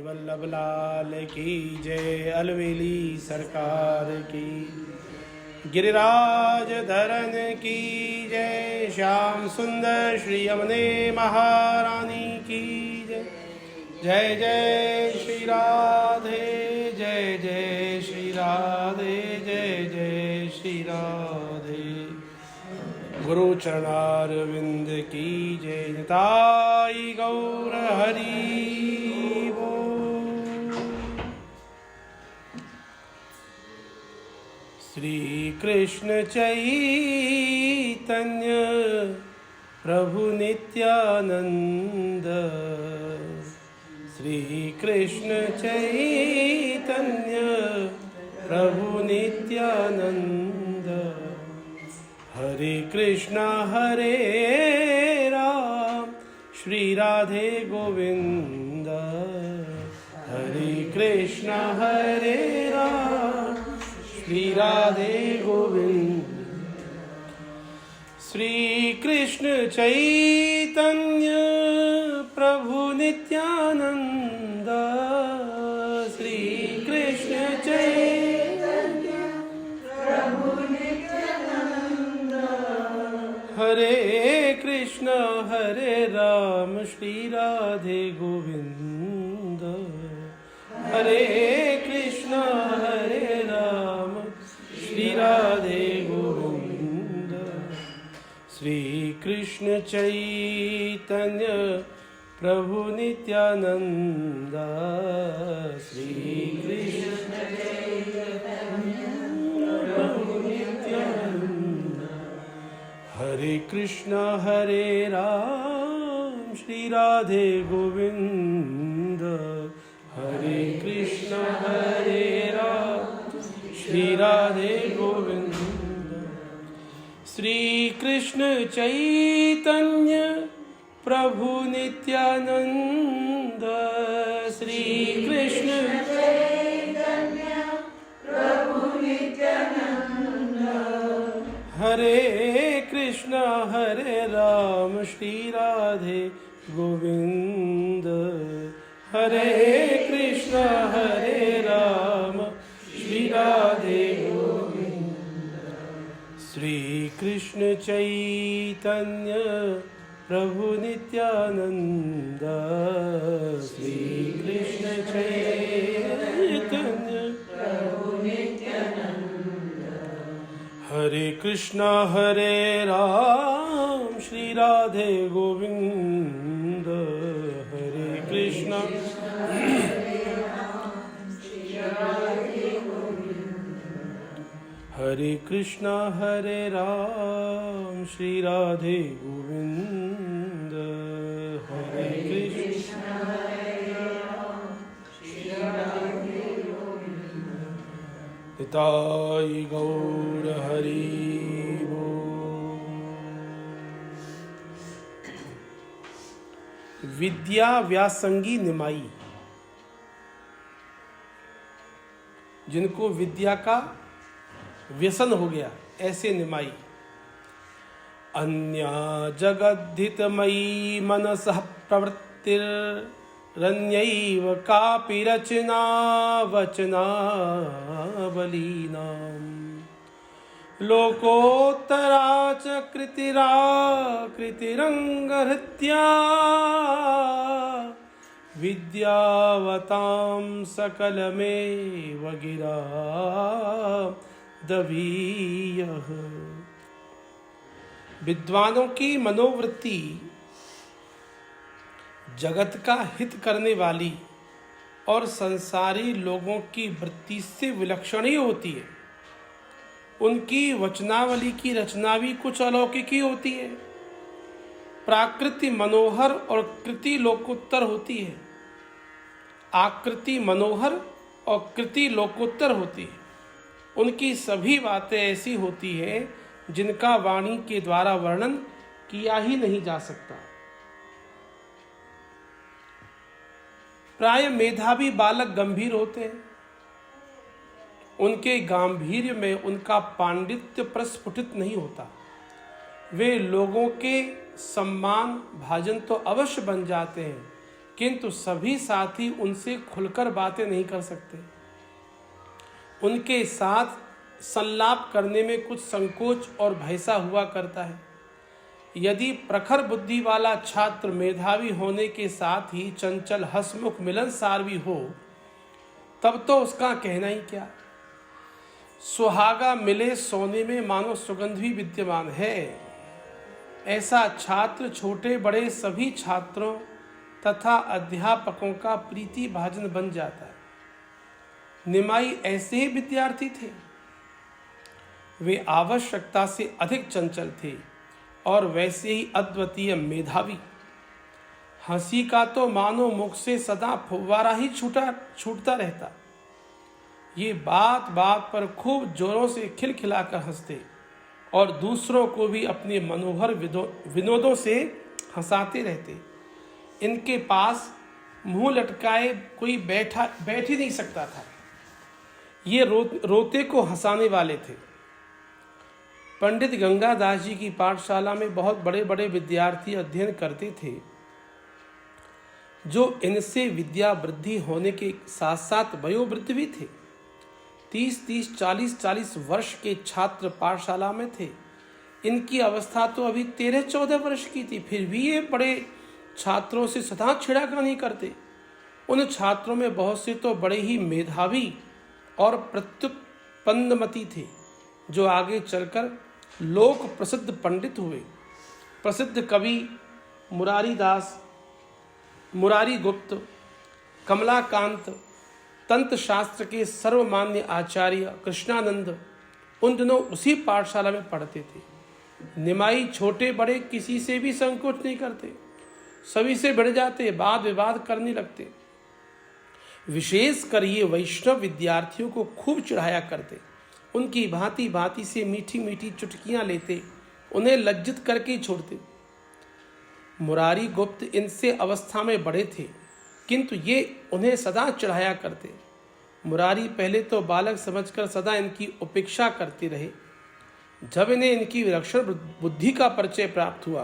वल्लभ लाल की जय। अलवेली सरकार की, गिरिराज धरन की जय। श्याम सुंदर श्री यमुने महारानी की जय। जय जय श्री राधे, जय जय श्री राधे, जय जय श्री राधे। गुरु चरणारविंद की जय। निताई गौर हरि बोल। श्री कृष्ण चैतन्य प्रभु नित्यानंद। श्री कृष्ण चैतन्य प्रभु नित्यानंद। हरे कृष्णा हरे राम श्री राधे गोविंद। हरे कृष्णा हरे राम श्री राधे गोविंद। श्री कृष्ण चैतन्य प्रभु नित्यानंद। श्री कृष्ण चैतन्य प्रभु नित्यानंद। हरे कृष्ण हरे राम श्री राधे गोविंद। हरे कृष्ण हरे राम श्री राधे गोविंद। श्री कृष्ण चैतन्य प्रभु नित्यानंद। श्री कृष्ण चैतन्य प्रभु नित्यानंद। हरे कृष्ण हरे राम श्री राधे गोविंद। हरे कृष्ण हरे राम श्री राधे गोविंद। श्री कृष्ण चैतन्य प्रभु नित्यानंद। श्री कृष्ण चैतन्य प्रभु नित्यानंद। हरे कृष्ण हरे राम श्री राधे गोविंद। हरे कृष्ण हरे राम श्री राधे गोविंद। श्री कृष्ण चैतन्य प्रभु नित्यानंद। श्री कृष्ण चैतन्य प्रभु नित्यानंद। हरे कृष्ण हरे राम श्री राधे गोविंद। हरे कृष्ण हरे कृष्ण हरे राम श्री राधे गोविंद। हरे कृष्ण हरे राम श्री राधे गोविंद। निताई गौर हरि बोल। विद्या व्यासंगी निमाई। जिनको विद्या का व्यसन हो गया ऐसे निमाई। अन्या जगद्धितमयी मनसः प्रवृत्तिरन्यैव कापि रचना वचनावलीनाम्। लोकोत्तरा च कृतिराकृतिरङ्गहृत्या। विद्यावतां सकलमेव गिरा दवीयः। विद्वानों की मनोवृत्ति जगत का हित करने वाली और संसारी लोगों की वृत्ति से विलक्षण ही होती है। उनकी वचनावली की रचना भी कुछ अलौकिक ही होती है। प्राकृति मनोहर और कृति लोकोत्तर होती है। आकृति मनोहर और कृति लोकोत्तर होती है। उनकी सभी बातें ऐसी होती हैं जिनका वाणी के द्वारा वर्णन किया ही नहीं जा सकता। प्राय मेधावी बालक गंभीर होते हैं। उनके गांभीर्य में उनका पांडित्य प्रस्फुटित नहीं होता। वे लोगों के सम्मान भाजन तो अवश्य बन जाते हैं, किंतु सभी साथी उनसे खुलकर बातें नहीं कर सकते। उनके साथ संलाप करने में कुछ संकोच और भय सा हुआ करता है। यदि प्रखर बुद्धि वाला छात्र मेधावी होने के साथ ही चंचल, हंसमुख, मिलनसार भी हो, तब तो उसका कहना ही क्या। सुहागा मिले सोने में मानो सुगंध भी विद्यमान है। ऐसा छात्र छोटे बड़े सभी छात्रों तथा अध्यापकों का प्रीति भाजन बन जाता है। निमाई ऐसे ही विद्यार्थी थे। वे आवश्यकता से अधिक चंचल थे और वैसे ही अद्वितीय मेधावी। हंसी का तो मानो मुख से सदा फुव्वारा ही छूटता रहता। ये बात बात पर खूब जोरों से खिलखिलाकर हंसते और दूसरों को भी अपने मनोहर विनोदों से हंसाते रहते। इनके पास मुंह लटकाए कोई बैठ ही नहीं सकता था। ये रोते को हंसाने वाले थे। पंडित गंगादास जी की पाठशाला में बहुत बड़े बड़े विद्यार्थी अध्ययन करते थे, जो इनसे विद्या वृद्धि होने के साथ साथ वयोवृद्ध भी थे। 30-30, 40-40 वर्ष के छात्र पाठशाला में थे। इनकी अवस्था तो अभी 13-14 वर्ष की थी, फिर भी ये बड़े छात्रों से सदा छिड़ाखानी करते। उन छात्रों में बहुत से तो बड़े ही मेधावी और प्रत्युत्पन्नमति थे, जो आगे चलकर लोक प्रसिद्ध पंडित हुए। प्रसिद्ध कवि मुरारी गुप्त, कमलाकांत, तंत्र शास्त्र के सर्वमान्य आचार्य कृष्णानंद उन दिनों उसी पाठशाला में पढ़ते थे। निमाई छोटे बड़े किसी से भी संकोच नहीं करते, सभी से भिड़ जाते, वाद विवाद करने लगते। विशेषकर ये वैष्णव विद्यार्थियों को खूब चिढ़ाया करते। उनकी भांति भांति से मीठी मीठी चुटकियां लेते, उन्हें लज्जित करके छोड़ते। मुरारी गुप्त इनसे अवस्था में बड़े थे, किंतु ये उन्हें सदा चिढ़ाया करते। मुरारी पहले तो बालक समझकर सदा इनकी उपेक्षा करते रहे। जब इन्हें इनकी विलक्षण बुद्धि का परिचय प्राप्त हुआ,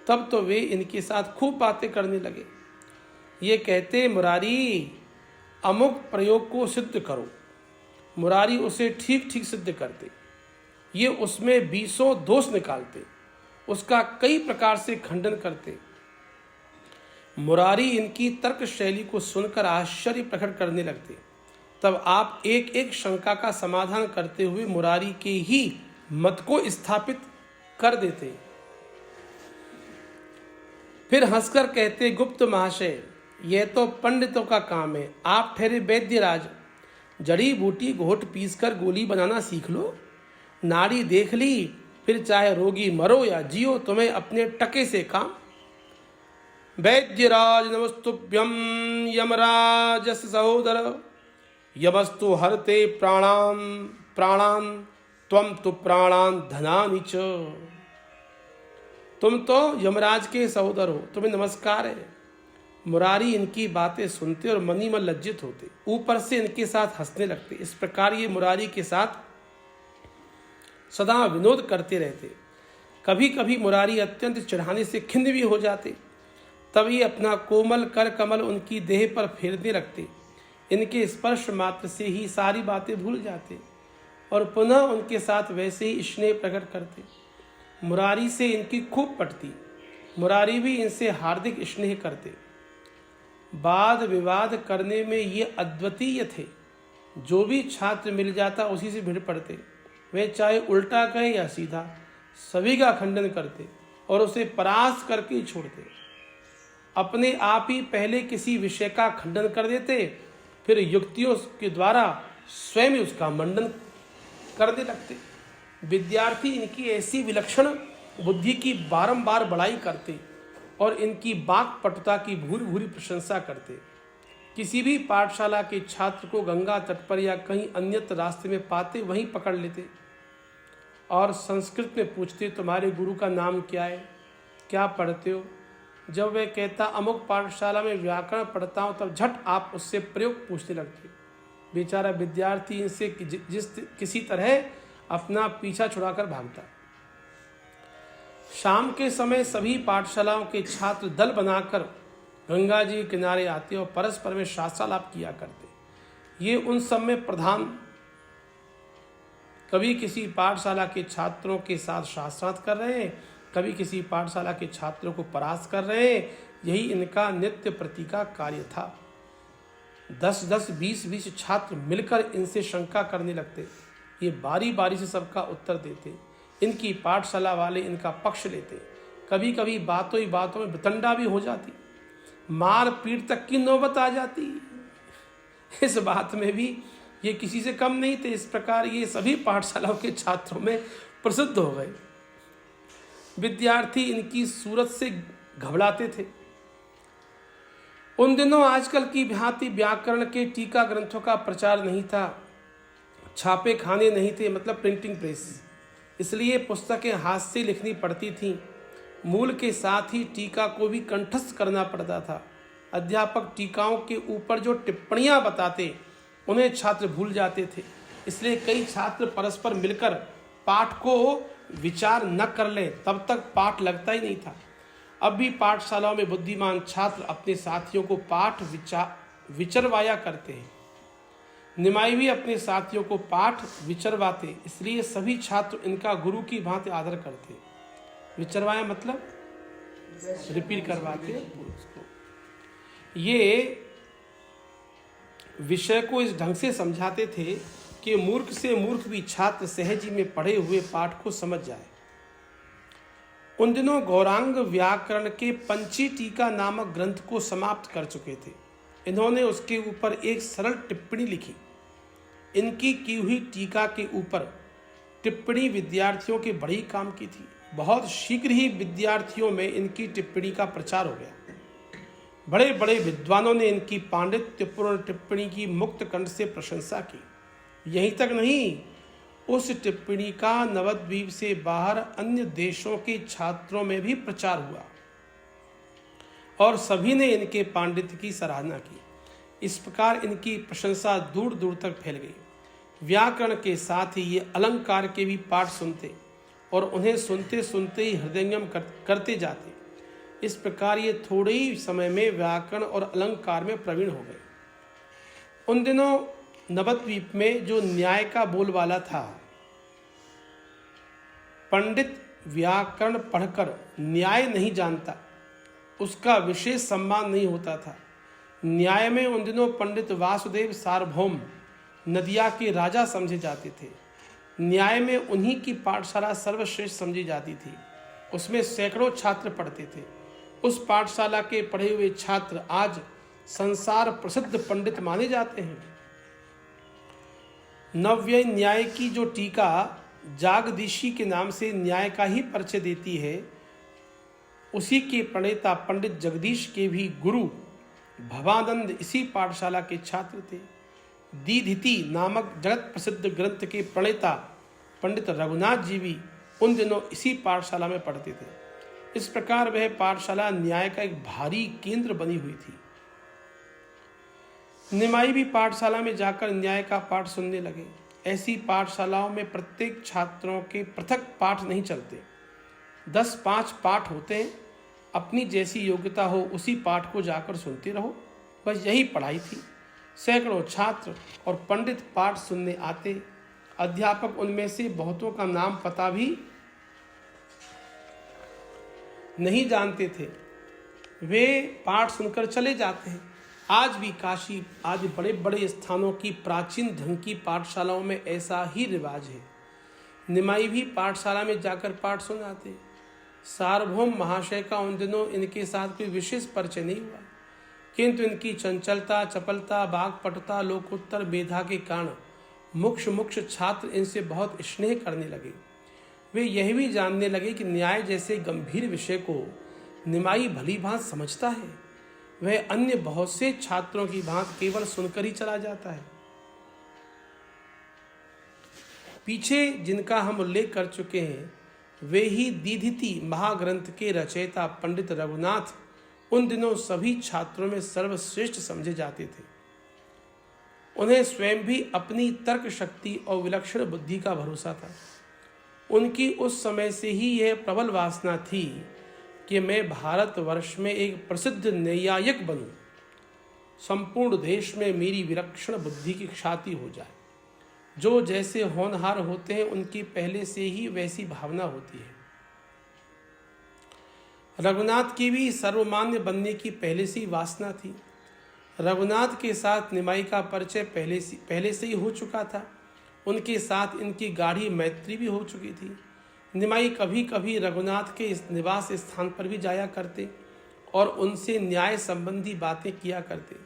तब तो वे इनके साथ खूब बातें करने लगे। ये कहते, मुरारी अमुक प्रयोग को सिद्ध करो। मुरारी उसे ठीक ठीक सिद्ध करते। ये उसमें 20 दोष निकालते, उसका कई प्रकार से खंडन करते। मुरारी इनकी तर्क शैली को सुनकर आश्चर्य प्रकट करने लगते। तब आप एक एक शंका का समाधान करते हुए मुरारी के ही मत को स्थापित कर देते। फिर हंसकर कहते, गुप्त महाशय, यह तो पंडितों का काम है। आप ठहरे वैद्यराज, जड़ी बूटी घोट पीसकर गोली बनाना सीख लो। नाड़ी देख ली, फिर चाहे रोगी मरो या जियो, तुम्हें अपने टके से काम। वैद्यराज नमस्तुभ्यं यमराजस सहोदर, यमस्तु हरते प्राणान त्वं तु प्राणान धनानि च। तुम तो यमराज के सहोदर हो, तुम्हें नमस्कार है। मुरारी इनकी बातें सुनते और मनी मन लज्जित होते, ऊपर से इनके साथ हंसने लगते। इस प्रकार ये मुरारी के साथ सदा विनोद करते रहते। कभी कभी मुरारी अत्यंत चिढ़ाने से खिन्न भी हो जाते। तब ये अपना कोमल कर कमल उनकी देह पर फेरने लगते। इनके स्पर्श मात्र से ही सारी बातें भूल जाते और पुनः उनके साथ वैसे ही स्नेह प्रकट करते। मुरारी से इनकी खूब पटती। मुरारी भी इनसे हार्दिक स्नेह करते। वाद विवाद करने में ये अद्वितीय थे। जो भी छात्र मिल जाता उसी से भिड़ पड़ते। वे चाहे उल्टा कहे या सीधा, सभी का खंडन करते और उसे परास्त करके छोड़ते। अपने आप ही पहले किसी विषय का खंडन कर देते, फिर युक्तियों के द्वारा स्वयं उसका मंडन करने लगते। विद्यार्थी इनकी ऐसी विलक्षण बुद्धि की बारंबार बड़ाई करते और इनकी वाक् पटुता की भूरी भूरी प्रशंसा करते। किसी भी पाठशाला के छात्र को गंगा तट पर या कहीं अन्यत्र रास्ते में पाते वहीं पकड़ लेते और संस्कृत में पूछते, तुम्हारे गुरु का नाम क्या है, क्या पढ़ते हो। जब वह कहता अमुक पाठशाला में व्याकरण पढ़ता हूँ, तब झट आप उससे प्रयोग पूछने लगते। बेचारा विद्यार्थी इनसे किसी तरह अपना पीछा छुड़ाकर भागता। शाम के समय सभी पाठशालाओं के छात्र दल बनाकर गंगा जी के किनारे आते और परस्पर में शास्त्रालाप किया करते। ये उन सब में प्रधान। कभी किसी पाठशाला के छात्रों के साथ शास्त्रार्थ कर रहे हैं, कभी किसी पाठशाला के छात्रों को परास्त कर रहे हैं। यही इनका नित्य प्रति का कार्य था। 10-10, 20-20 छात्र मिलकर इनसे शंका करने लगते। ये बारी बारी से सबका उत्तर देते। इनकी पाठशाला वाले इनका पक्ष लेते। कभी कभी बातों ही बातों में वितंडा भी हो जाती, मार पीट तक की नौबत आ जाती। इस बात में भी ये किसी से कम नहीं थे। इस प्रकार ये सभी पाठशालाओं के छात्रों में प्रसिद्ध हो गए। विद्यार्थी इनकी सूरत से घबराते थे। उन दिनों आजकल की भांति व्याकरण के टीका ग्रंथों का प्रचार नहीं था, छापे खाने नहीं थे, मतलब प्रिंटिंग प्रेस। इसलिए पुस्तकें हाथ से लिखनी पड़ती थीं। मूल के साथ ही टीका को भी कंठस्थ करना पड़ता था। अध्यापक टीकाओं के ऊपर जो टिप्पणियां बताते उन्हें छात्र भूल जाते थे। इसलिए कई छात्र परस्पर मिलकर पाठ को विचार न कर लें तब तक पाठ लगता ही नहीं था। अब भी पाठशालाओं में बुद्धिमान छात्र अपने साथियों को पाठ विचरवाया करते हैं। निमाई भी अपने साथियों को पाठ विचरवाते, इसलिए सभी छात्र इनका गुरु की भांति आदर करते। विचरवाया मतलब रिपीट करवाते उसको। ये विषय को इस ढंग से समझाते थे कि मूर्ख से मूर्ख भी छात्र सहजी में पढ़े हुए पाठ को समझ जाए। उन दिनों गौरांग व्याकरण के पंची टीका नामक ग्रंथ को समाप्त कर चुके थे। इन्होंने उसके ऊपर एक सरल टिप्पणी लिखी। इनकी की हुई टीका के ऊपर टिप्पणी विद्यार्थियों के बड़े ही काम की थी। बहुत शीघ्र ही विद्यार्थियों में इनकी टिप्पणी का प्रचार हो गया। बड़े बड़े विद्वानों ने इनकी पांडित्यपूर्ण टिप्पणी की मुक्त कंठ से प्रशंसा की। यहीं तक नहीं, उस टिप्पणी का नवद्वीप से बाहर अन्य देशों के छात्रों में भी प्रचार हुआ और सभी ने इनके पांडित्य की सराहना की। इस प्रकार इनकी प्रशंसा दूर दूर तक फैल गई। व्याकरण के साथ ही ये अलंकार के भी पाठ सुनते और उन्हें सुनते सुनते ही हृदयंगम करते जाते। इस प्रकार ये थोड़े ही समय में व्याकरण और अलंकार में प्रवीण हो गए। उन दिनों नवद्वीप में जो न्याय का बोलबाला था, पंडित व्याकरण पढ़कर न्याय नहीं जानता, उसका विशेष सम्मान नहीं होता था। न्याय में उन दिनों पंडित वासुदेव सार्वभौम नदिया के राजा समझे जाते थे। न्याय में उन्हीं की पाठशाला सर्वश्रेष्ठ समझी जाती थी। उसमें सैकड़ों छात्र पढ़ते थे। उस पाठशाला के पढ़े हुए छात्र आज संसार प्रसिद्ध पंडित माने जाते हैं। नव्य न्याय की जो टीका जागदीशी के नाम से न्याय का ही परिचय देती है, उसी के प्रणेता पंडित जगदीश के भी गुरु भवानंद इसी पाठशाला के छात्र थे। दीधिति नामक जगत प्रसिद्ध ग्रंथ के प्रणेता पंडित रघुनाथ जी भी उन दिनों इसी पाठशाला में पढ़ते थे। इस प्रकार वह पाठशाला न्याय का एक भारी केंद्र बनी हुई थी। निमाई भी पाठशाला में जाकर न्याय का पाठ सुनने लगे। ऐसी पाठशालाओं में प्रत्येक छात्रों के पृथक पाठ नहीं चलते, 10-5 पाठ होते हैं। अपनी जैसी योग्यता हो उसी पाठ को जाकर सुनते रहो, बस यही पढ़ाई थी। सैकड़ों छात्र और पंडित पाठ सुनने आते। अध्यापक उनमें से बहुतों का नाम पता भी नहीं जानते थे, वे पाठ सुनकर चले जाते हैं। आज भी काशी आदि बड़े बड़े स्थानों की प्राचीन ढंग की पाठशालाओं में ऐसा ही रिवाज है। निमाई भी पाठशाला में जाकर पाठ सुनाते। सार्वभौम महाशय का उन दिनों इनके साथ कोई विशेष परिचय नहीं हुआ, किंतु इनकी चंचलता, चपलता, वाक्पटुता, लोकोत्तर मेधा के कारण मुख्य छात्र इनसे बहुत स्नेह करने लगे। वे यह भी जानने लगे कि न्याय जैसे गंभीर विषय को निमाई भली भांति समझता है। वह अन्य बहुत से छात्रों की भांति केवल सुनकर ही चला जाता है। पीछे जिनका हम उल्लेख कर चुके हैं, वे ही दीधिति महाग्रंथ के रचयिता पंडित रघुनाथ उन दिनों सभी छात्रों में सर्वश्रेष्ठ समझे जाते थे। उन्हें स्वयं भी अपनी तर्क शक्ति और विलक्षण बुद्धि का भरोसा था। उनकी उस समय से ही यह प्रबल वासना थी कि मैं भारतवर्ष में एक प्रसिद्ध न्यायिक बनूं, संपूर्ण देश में मेरी विलक्षण बुद्धि की ख्याति हो जाए। जो जैसे होनहार होते हैं उनकी पहले से ही वैसी भावना होती है। रघुनाथ की भी सर्वमान्य बनने की पहले से ही वासना थी। रघुनाथ के साथ निमाई का परिचय पहले से ही हो चुका था। उनके साथ इनकी गाढ़ी मैत्री भी हो चुकी थी। निमाई कभी कभी रघुनाथ के इस निवास स्थान पर भी जाया करते और उनसे न्याय संबंधी बातें किया करते।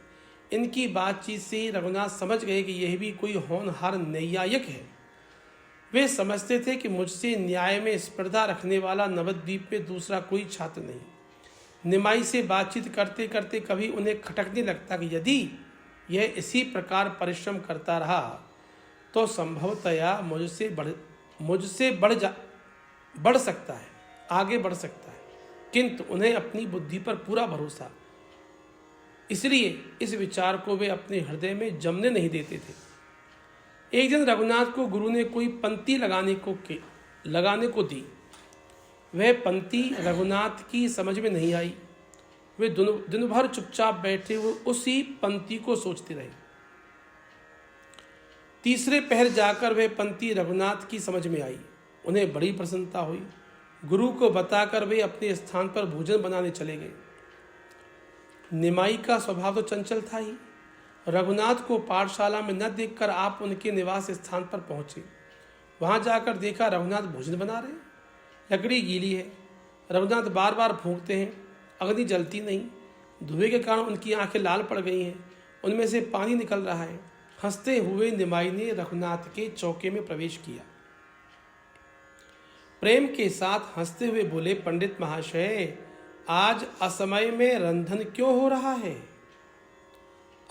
इनकी बातचीत से ही रघुनाथ समझ गए कि यह भी कोई होनहार न्यायिक है। वे समझते थे कि मुझसे न्याय में स्पर्धा रखने वाला नवद्वीप में दूसरा कोई छात्र नहीं। निमाई से बातचीत करते करते कभी उन्हें खटकने लगता कि यदि यह इसी प्रकार परिश्रम करता रहा तो संभवतया मुझसे बढ़ सकता है, आगे बढ़ सकता है। किंतु उन्हें अपनी बुद्धि पर पूरा भरोसा, इसलिए इस विचार को वे अपने हृदय में जमने नहीं देते थे। एक दिन रघुनाथ को गुरु ने कोई पंक्ति लगाने को दी। वह पंक्ति रघुनाथ की समझ में नहीं आई। वे दिन भर चुपचाप बैठे हुए उसी पंक्ति को सोचते रहे। तीसरे पहर जाकर वह पंक्ति रघुनाथ की समझ में आई। उन्हें बड़ी प्रसन्नता हुई। गुरु को बताकर वे अपने स्थान पर भोजन बनाने चले गए। निमाई का स्वभाव तो चंचल था ही। रघुनाथ को पाठशाला में न देखकर आप उनके निवास स्थान पर पहुंचे। वहां जाकर देखा रघुनाथ भोजन बना रहे। लकड़ी गीली है। रघुनाथ बार बार फूंकते हैं, अग्नि जलती नहीं। धुएं के कारण उनकी आंखें लाल पड़ गई हैं, उनमें से पानी निकल रहा है। हंसते हुए निमाई ने रघुनाथ के चौके में प्रवेश किया। प्रेम के साथ हंसते हुए बोले, पंडित महाशय, आज असमय में रंधन क्यों हो रहा है?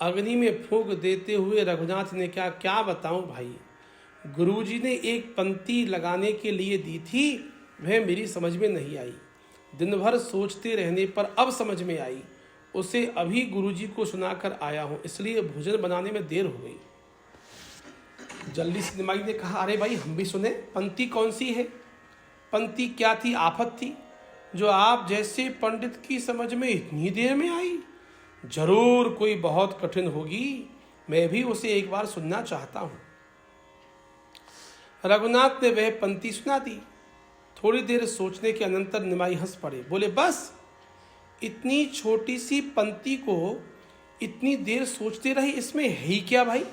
अग्नि में फूंक देते हुए रघुनाथ ने क्या बताऊं भाई, गुरुजी ने एक पंक्ति लगाने के लिए दी थी, वह मेरी समझ में नहीं आई। दिन भर सोचते रहने पर अब समझ में आई। उसे अभी गुरुजी को सुनाकर आया हूं, इसलिए भोजन बनाने में देर हो गई। जल्दी से निमाई ने कहा, अरे भाई हम भी सुने, पंक्ति कौन सी है? पंक्ति क्या थी, आफत थी, जो आप जैसे पंडित की समझ में इतनी देर में आई? जरूर कोई बहुत कठिन होगी, मैं भी उसे एक बार सुनना चाहता हूं। रघुनाथ ने वह पंक्ति सुना दी। थोड़ी देर सोचने के अनंतर निमाई हंस पड़े। बोले, बस इतनी छोटी सी पंक्ति को इतनी देर सोचते रहे, इसमें है ही क्या भाई?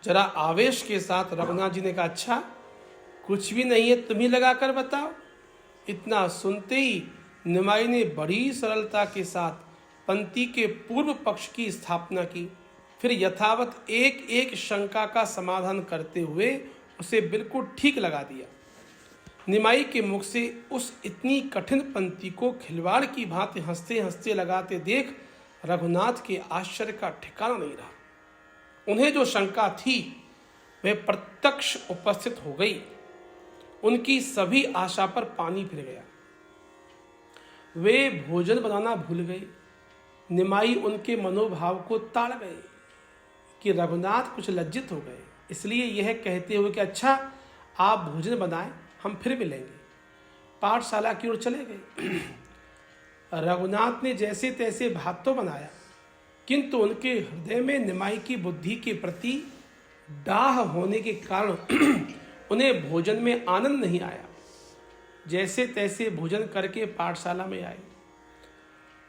जरा आवेश के साथ रघुनाथ जी ने कहा, अच्छा कुछ भी नहीं है, तुम ही लगाकर बताओ। इतना सुनते ही निमाई ने बड़ी सरलता के साथ पंक्ति के पूर्व पक्ष की स्थापना की। फिर यथावत एक एक शंका का समाधान करते हुए उसे बिल्कुल ठीक लगा दिया। निमाई के मुख से उस इतनी कठिन पंक्ति को खिलवाड़ की भांति हंसते हंसते लगाते देख रघुनाथ के आश्चर्य का ठिकाना नहीं रहा। उन्हें जो शंका थी वह प्रत्यक्ष उपस्थित हो गई। उनकी सभी आशा पर पानी फिर गया। वे भोजन बनाना भूल गए। निमाई उनके मनोभाव को ताड़ गए कि रघुनाथ कुछ लज्जित हो गए, इसलिए यह कहते हुए कि अच्छा आप भोजन बनाएं, हम फिर मिलेंगे, पाठशाला की ओर चले गए। रघुनाथ ने जैसे तैसे भात तो बनाया, किंतु उनके हृदय में निमाई की बुद्धि के प्रति डाह होने के कारण उन्हें भोजन में आनंद नहीं आया। जैसे तैसे भोजन करके पाठशाला में आए।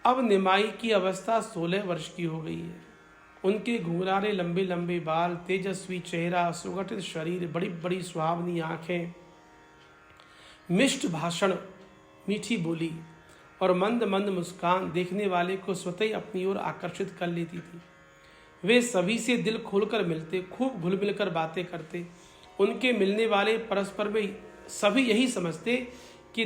अब निमाई की अवस्था 16 वर्ष की हो गई है। उनके घुंघराले लंबे लंबे बाल, तेजस्वी चेहरा, सुगठित शरीर, बड़ी बड़ी सुहावनी आंखें, मिष्ट भाषण, मीठी बोली और मंद मंद मुस्कान देखने वाले को स्वतः ही अपनी ओर आकर्षित कर लेती थी। वे सभी से दिल खोलकर मिलते, खूब घुल मिलकर बातें करते। उनके मिलने वाले परस्पर में सभी यही समझते कि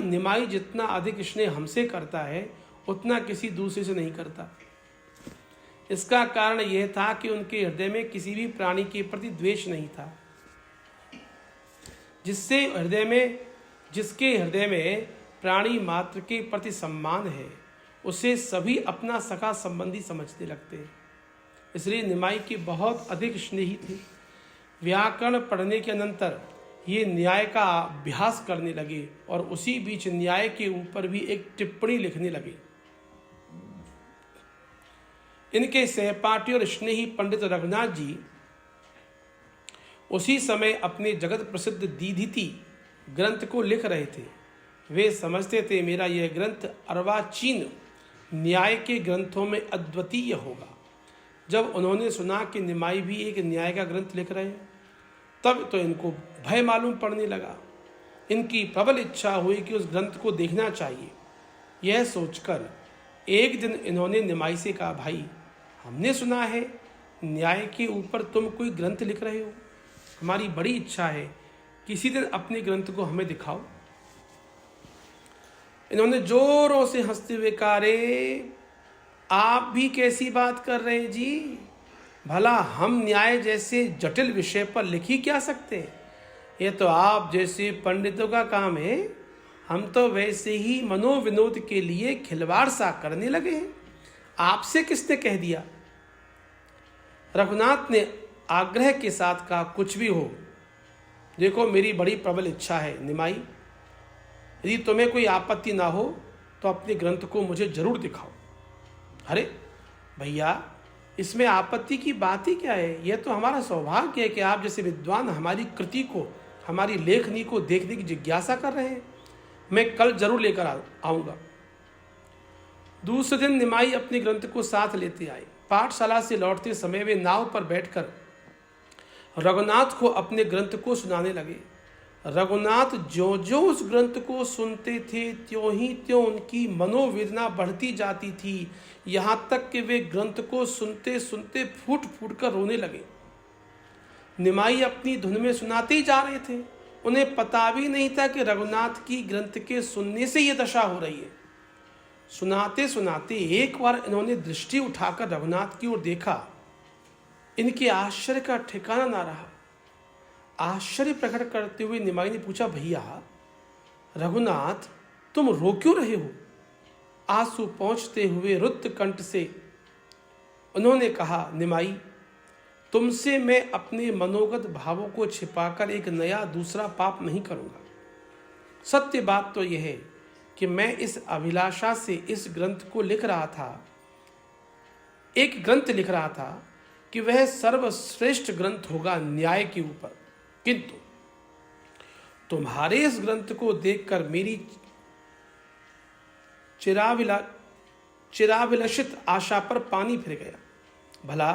निमाई जितना अधिक स्नेह हमसे करता है उतना किसी दूसरे से नहीं करता। इसका कारण यह था कि उनके हृदय में किसी भी प्राणी के प्रति द्वेष नहीं था। जिसके हृदय में प्राणी मात्र के प्रति सम्मान है, उसे सभी अपना सखा संबंधी समझने लगते हैं। इसलिए निमाई की बहुत अधिक स्नेही थी। व्याकरण पढ़ने के अनंतर ये न्याय का अभ्यास करने लगे और उसी बीच न्याय के ऊपर भी एक टिप्पणी लिखने लगे। इनके सहपाठी और स्नेही पंडित रघुनाथ जी उसी समय अपने जगत प्रसिद्ध दीधिति ग्रंथ को लिख रहे थे। वे समझते थे मेरा यह ग्रंथ अर्वाचीन न्याय के ग्रंथों में अद्वितीय होगा। जब उन्होंने सुना कि निमाई भी एक न्याय का ग्रंथ लिख रहे हैं, तब तो इनको भय मालूम पड़ने लगा। इनकी प्रबल इच्छा हुई कि उस ग्रंथ को देखना चाहिए। यह सोचकर एक दिन इन्होंने निमाई से कहा, भाई, हमने सुना है न्याय के ऊपर तुम कोई ग्रंथ लिख रहे हो। हमारी बड़ी इच्छा है किसी दिन अपने ग्रंथ को हमें दिखाओ। इन्होंने जोरों से हंसते हुए कहा, रे आप भी कैसी बात कर रहे हैं जी, भला हम न्याय जैसे जटिल विषय पर लिख ही क्या सकते हैं। ये तो आप जैसे पंडितों का काम है। हम तो वैसे ही मनोविनोद के लिए खिलवाड़ सा करने लगे हैं। आपसे किसने कह दिया। रघुनाथ ने आग्रह के साथ कहा, कुछ भी हो, देखो मेरी बड़ी प्रबल इच्छा है निमाई, यदि तुम्हें कोई आपत्ति ना हो तो अपने ग्रंथ को मुझे जरूर दिखाओ। अरे भैया, इसमें आपत्ति की बात ही क्या है। यह तो हमारा सौभाग्य है कि आप जैसे विद्वान हमारी कृति को, हमारी लेखनी को देखने की जिज्ञासा कर रहे हैं। मैं कल जरूर लेकर आऊँगा। दूसरे दिन निमाई अपने ग्रंथ को साथ लेते आए। पाठशाला से लौटते समय वे नाव पर बैठकर रघुनाथ को अपने ग्रंथ को सुनाने लगे। रघुनाथ जो जो उस ग्रंथ को सुनते थे त्यों ही त्यों उनकी मनोवेदना बढ़ती जाती थी, यहाँ तक कि वे ग्रंथ को सुनते सुनते फूट फूट कर रोने लगे। निमाई अपनी धुन में सुनाते ही जा रहे थे। उन्हें पता भी नहीं था कि रघुनाथ की ग्रंथ के सुनने से ये दशा हो रही है। सुनाते सुनाते एक बार इन्होंने दृष्टि उठाकर रघुनाथ की ओर देखा। इनके आश्चर्य का ठिकाना ना रहा। आश्चर्य प्रकट करते हुए निमाई ने पूछा, भैया रघुनाथ, तुम रो क्यों रहे हो। आंसू पहुंचते हुए रुद्ध कंठ से उन्होंने कहा, निमाई, तुमसे मैं अपने मनोगत भावों को छिपाकर एक नया दूसरा पाप नहीं करूंगा। सत्य बात तो यह है कि मैं इस अभिलाषा से इस ग्रंथ को लिख रहा था, एक ग्रंथ लिख रहा था कि वह सर्वश्रेष्ठ ग्रंथ होगा न्याय के ऊपर। किंतु तुम्हारे इस ग्रंथ को देखकर मेरी चिराभिलषित आशा पर पानी फिर गया। भला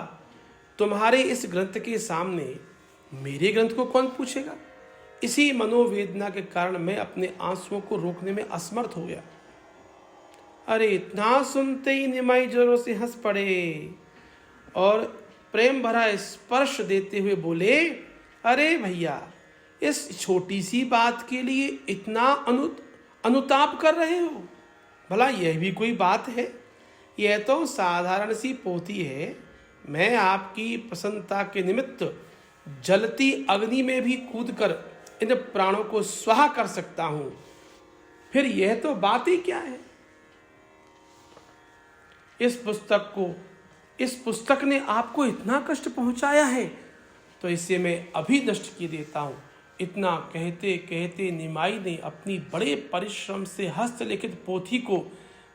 तुम्हारे इस ग्रंथ के सामने मेरे ग्रंथ को कौन पूछेगा। इसी मनोवेदना के कारण मैं अपने आंसुओं को रोकने में असमर्थ हो गया। अरे इतना सुनते ही निमाई जोरों से हंस पड़े और प्रेम भरा स्पर्श देते हुए बोले, अरे भैया, इस छोटी सी बात के लिए इतना अनुताप कर रहे हो। भला यह भी कोई बात है। यह तो साधारण सी पोथी है। मैं आपकी प्रसन्नता के निमित्त जलती अग्नि में भी कूदकर इन प्राणों को स्वाहा कर सकता हूं। फिर यह तो बात ही क्या है। इस पुस्तक ने आपको इतना कष्ट पहुंचाया है तो इसे मैं अभी नष्ट किए देता हूं। इतना कहते कहते निमाई ने अपनी बड़े परिश्रम से हस्तलिखित पोथी को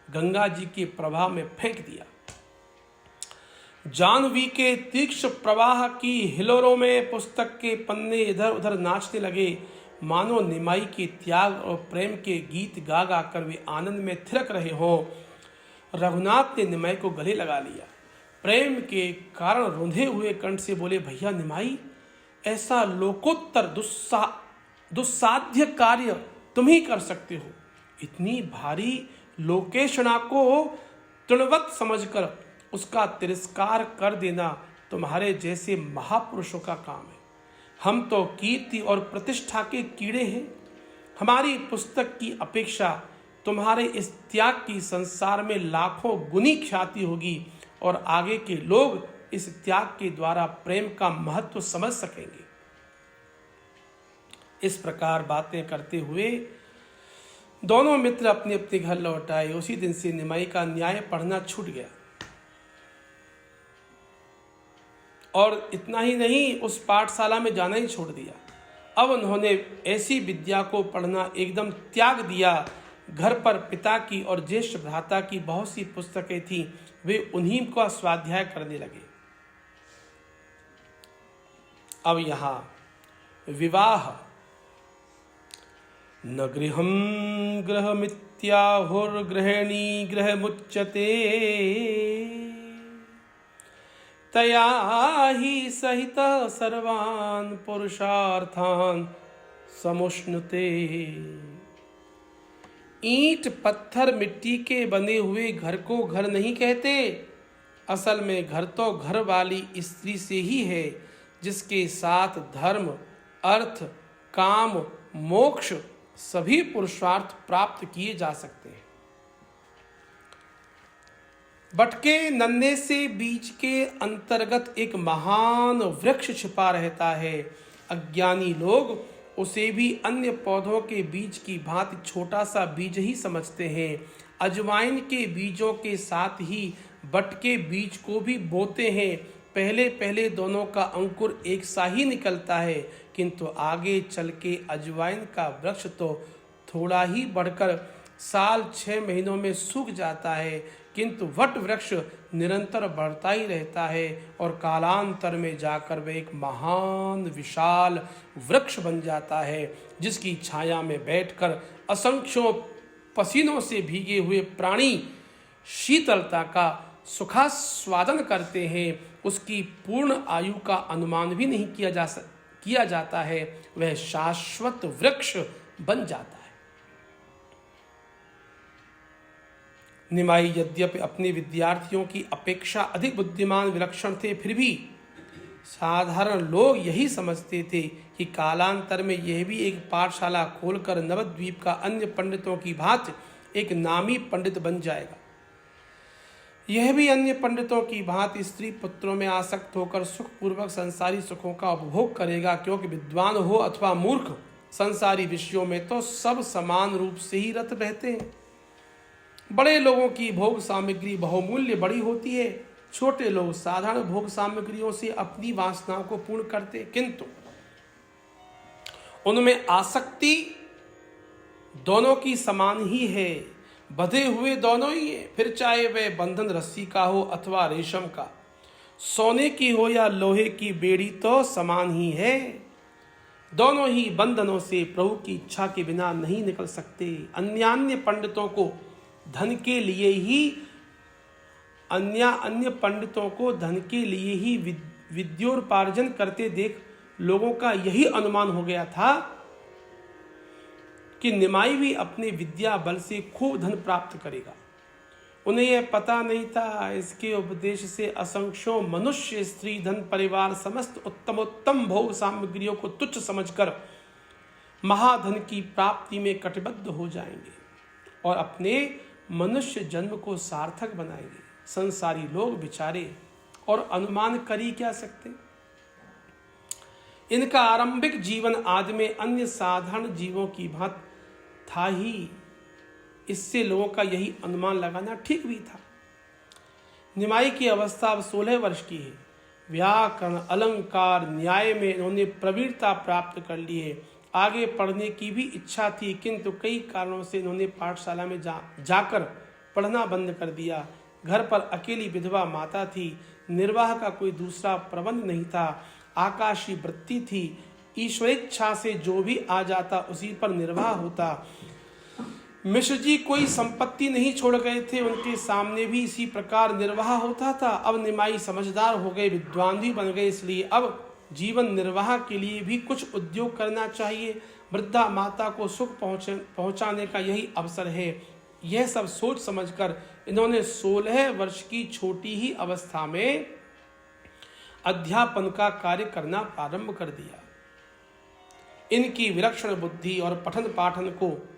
गंगा जी के प्रवाह में फेंक दिया। जाह्नवी के तीक्ष्ण प्रवाह की हिलोरों में पुस्तक के पन्ने इधर उधर नाचने लगे, मानो निमाई के त्याग और प्रेम के गीत गा गा कर वे आनंद में थिरक रहे हों। रघुनाथ ने निमाई को गले लगा लिया। प्रेम के कारण रुंधे हुए कंठ से बोले, भैया निमाई, ऐसा लोकोत्तर दुस्साध्य कार्य तुम ही कर सकते हो। इतनी भारी लोकेशना को तृणवत समझकर उसका तिरस्कार कर देना तुम्हारे जैसे महापुरुषों का काम है। हम तो कीर्ति और प्रतिष्ठा के कीड़े हैं। हमारी पुस्तक की अपेक्षा तुम्हारे इस त्याग की संसार में लाखों गुनी ख्याति होगी और आगे के लोग इस त्याग के द्वारा प्रेम का महत्व समझ सकेंगे। इस प्रकार बातें करते हुए दोनों मित्र अपने अपने घर लौट आए। उसी दिन से निमाई का न्याय पढ़ना छूट गया। और इतना ही नहीं, उस पाठशाला में जाना ही छोड़ दिया। अब उन्होंने ऐसी विद्या को पढ़ना एकदम त्याग दिया। घर पर पिता की और ज्येष्ठ भ्राता की बहुत सी पुस्तकें थीं, वे उन्हीं का स्वाध्याय करने लगे। अब यहाँ विवाह न गृहं गृहमित्याहुर्गृहिणी गृहमुच्यते तया ही सहित सर्वान् पुरुषार्थान् समुष्णुते। ईंट पत्थर मिट्टी के बने हुए घर को घर नहीं कहते। असल में घर तो घर वाली स्त्री से ही है, जिसके साथ धर्म, अर्थ, काम, मोक्ष सभी पुरुषार्थ प्राप्त किए जा सकते हैं। बटके नन्हे से बीज के अंतर्गत एक महान वृक्ष छिपा रहता है। अज्ञानी लोग उसे भी अन्य पौधों के बीज की भांति छोटा सा बीज ही समझते हैं। अजवाइन के बीजों के साथ ही बटके बीज को भी बोते हैं। पहले पहले दोनों का अंकुर एक सा ही निकलता है, किंतु आगे चल के अजवाइन का वृक्ष तो थोड़ा ही बढ़कर साल 6 महीनों में सूख जाता है, किंतु वट वृक्ष निरंतर बढ़ता ही रहता है और कालांतर में जाकर वह एक महान विशाल वृक्ष बन जाता है, जिसकी छाया में बैठकर असंख्यों पसीनों से भीगे हुए प्राणी शीतलता का सुखास्वादन करते हैं। उसकी पूर्ण आयु का अनुमान भी नहीं किया जाता है। वह शाश्वत वृक्ष बन जाता है। निमाई यद्यपि अपने विद्यार्थियों की अपेक्षा अधिक बुद्धिमान विलक्षण थे, फिर भी साधारण लोग यही समझते थे कि कालांतर में यह भी एक पाठशाला खोलकर नवद्वीप का अन्य पंडितों की भांति एक नामी पंडित बन जाएगा। यह भी अन्य पंडितों की भांति स्त्री पुत्रों में आसक्त होकर सुखपूर्वक संसारी सुखों का उपभोग करेगा, क्योंकि विद्वान हो अथवा मूर्ख, संसारी विषयों में तो सब समान रूप से ही रत रहते हैं। बड़े लोगों की भोग सामग्री बहुमूल्य बड़ी होती है, छोटे लोग साधारण भोग सामग्रियों से अपनी वासनाओं को पूर्ण करते, किंतु उनमें आसक्ति दोनों की समान ही है। बंधे हुए दोनों ही है, फिर चाहे वह बंधन रस्सी का हो अथवा रेशम का, सोने की हो या लोहे की बेड़ी तो समान ही है। दोनों ही बंधनों से प्रभु की इच्छा के बिना नहीं निकल सकते। अन्य पंडितों को धन के लिए ही अन्य पंडितों को धन के लिए ही विद्योपार्जन करते देख लोगों का यही अनुमान हो गया था कि निमाई भी अपने विद्या बल से खूब धन प्राप्त करेगा। उन्हें यह पता नहीं था, इसके उपदेश से असंख्यों मनुष्य स्त्री धन परिवार समस्त उत्तमोत्तम भोग सामग्रियों को तुच्छ समझकर महाधन की प्राप्ति में कटिबद्ध हो जाएंगे और अपने मनुष्य जन्म को सार्थक बनाएंगे। संसारी लोग बेचारे और अनुमान कर ही क्या सकते। इनका आरंभिक जीवन आदि में अन्य साधारण जीवों की भांति था ही, इससे लोगों का यही अनुमान लगाना ठीक भी था। निमाई की अवस्था अब 16 वर्ष की है। व्याकरण, अलंकार, न्याय में इन्होंने प्रवीणता प्राप्त कर ली है। आगे पढ़ने की भी इच्छा थी, किंतु कई कारणों से इन्होंने पाठशाला में जाकर पढ़ना बंद कर दिया। घर पर अकेली विधवा माता थी, निर्वाह का कोई दूसरा प्रबंध नहीं था। आकाशीय वृत्ति थी, ईश्वरेच्छा से जो भी आ जाता उसी पर निर्वाह होता। मिश्र जी कोई संपत्ति नहीं छोड़ गए थे, उनके सामने भी इसी प्रकार निर्वाह होता था। अब निमाई समझदार हो गए, विद्वान भी बन गए, इसलिए अब जीवन निर्वाह के लिए भी कुछ उद्योग करना चाहिए। वृद्धा माता को सुख पहुंचाने का यही अवसर है। यह सब सोच समझकर इन्होंने 16 वर्ष की छोटी ही अवस्था में अध्यापन का कार्य करना प्रारंभ कर दिया। इनकी विलक्षण बुद्धि और पठन पाठन को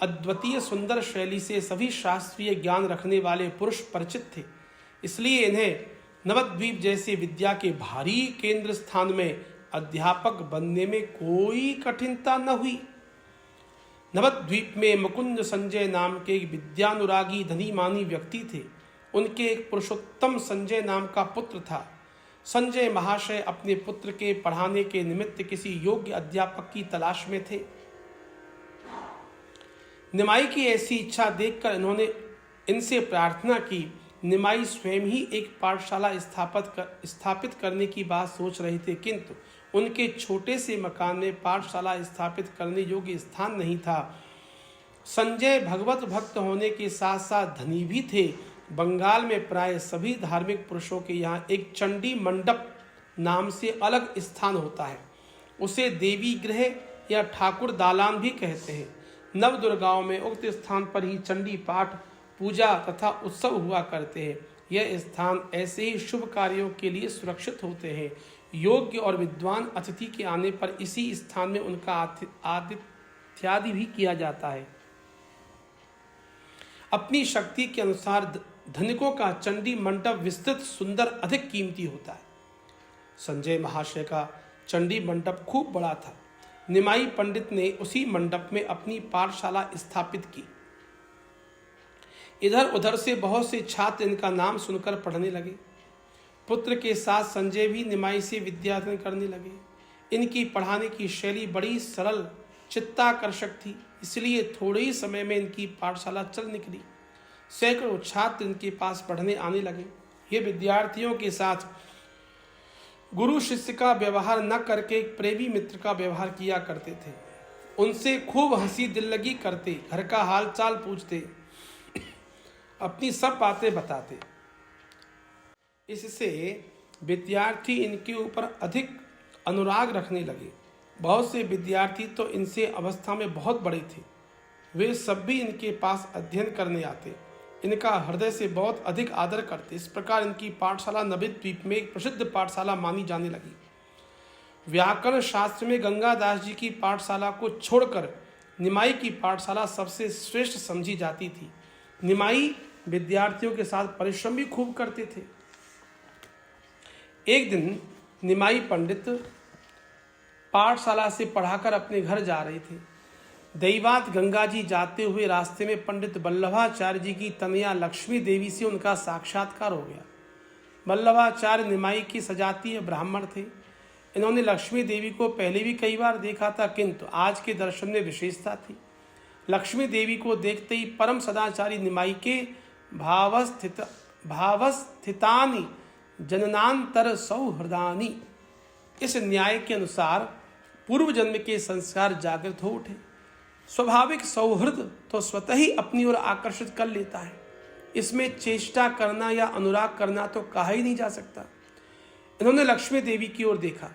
अद्वितीय सुंदर शैली से सभी शास्त्रीय ज्ञान रखने वाले पुरुष परिचित थे, इसलिए इन्हें नवद्वीप जैसे विद्या के भारी केंद्र स्थान में अध्यापक बनने में कोई कठिनता न हुई। नवद्वीप में मुकुंद संजय नाम के एक विद्यानुरागी धनी मानी व्यक्ति थे। उनके एक पुरुषोत्तम संजय नाम का पुत्र था। संजय महाशय अपने पुत्र के पढ़ाने के निमित्त किसी योग्य अध्यापक की तलाश में थे। निमाई की ऐसी इच्छा देखकर इन्होंने इनसे प्रार्थना की। निमाई स्वयं ही एक पाठशाला स्थापित करने की बात सोच रहे थे, किंतु उनके छोटे से मकान में पाठशाला स्थापित करने योग्य स्थान नहीं था। संजय भगवत भक्त होने के साथ साथ धनी भी थे। बंगाल में प्राय सभी धार्मिक पुरुषों के यहाँ एक चंडी मंडप नाम से अलग स्थान होता है। उसे देवी गृह या ठाकुर दालान भी कहते हैं। नवदुर्गाओं में उक्त स्थान पर ही चंडी पाठ, पूजा तथा उत्सव हुआ करते हैं। यह स्थान ऐसे ही शुभ कार्यों के लिए सुरक्षित होते हैं। योग्य और विद्वान अतिथि के आने पर इसी स्थान में उनका आतिथ्यादि भी किया जाता है। अपनी शक्ति के अनुसार धनिकों का चंडी मंडप विस्तृत, सुंदर, अधिक कीमती होता है। संजय महाशय का चंडी मंडप खूब बड़ा था। निमाई पंडित ने उसी मंडप में अपनी पाठशाला स्थापित की। इधर उधर से बहुत से छात्र इनका नाम सुनकर पढ़ने लगे। पुत्र के साथ संजय भी निमाई से विद्यार्जन करने लगे। इनकी पढ़ाने की शैली बड़ी सरल, चित्ताकर्षक थी, इसलिए थोड़े ही समय में इनकी पाठशाला चल निकली। सैकड़ों छात्र इनके पास पढ़ने आने लगे। ये विद्यार्थियों के साथ गुरु शिष्य का व्यवहार न करके एक प्रेमी मित्र का व्यवहार किया करते थे। उनसे खूब हंसी दिल लगी करते, घर का हाल चाल पूछते, अपनी सब बातें बताते। इससे विद्यार्थी इनके ऊपर अधिक अनुराग रखने लगे। बहुत से विद्यार्थी तो इनसे अवस्था में बहुत बड़े थे। वे सब भी इनके पास अध्ययन करने आते, इनका हृदय से बहुत अधिक आदर करते। इस प्रकार इनकी पाठशाला नवद्वीप में एक प्रसिद्ध पाठशाला मानी जाने लगी। व्याकरण शास्त्र में गंगादास जी की पाठशाला को छोड़कर निमाई की पाठशाला सबसे श्रेष्ठ समझी जाती थी। निमाई विद्यार्थियों के साथ परिश्रम भी खूब करते थे। एक दिन निमाई पंडित पाठशाला से पढ़ाकर अपने घर जा रहे थे। दैवात गंगा जी जाते हुए रास्ते में पंडित वल्लभाचार्य जी की तनया लक्ष्मी देवी से उनका साक्षात्कार हो गया। वल्लभाचार्य निमाई की सजातीय ब्राह्मण थे। इन्होंने लक्ष्मी देवी को पहले भी कई बार देखा था, किंतु आज के दर्शन में विशेषता थी। लक्ष्मी देवी को देखते ही परम सदाचारी निमाई के भावस्थितानि जननांतर सौहृदानी, इस न्याय के अनुसार पूर्व जन्म के संस्कार जागृत हो उठे। स्वाभाविक सौहृद तो स्वतः ही अपनी ओर आकर्षित कर लेता है। इसमें चेष्टा करना या अनुराग करना तो कहा ही नहीं जा सकता। इन्होंने लक्ष्मी देवी की ओर देखा।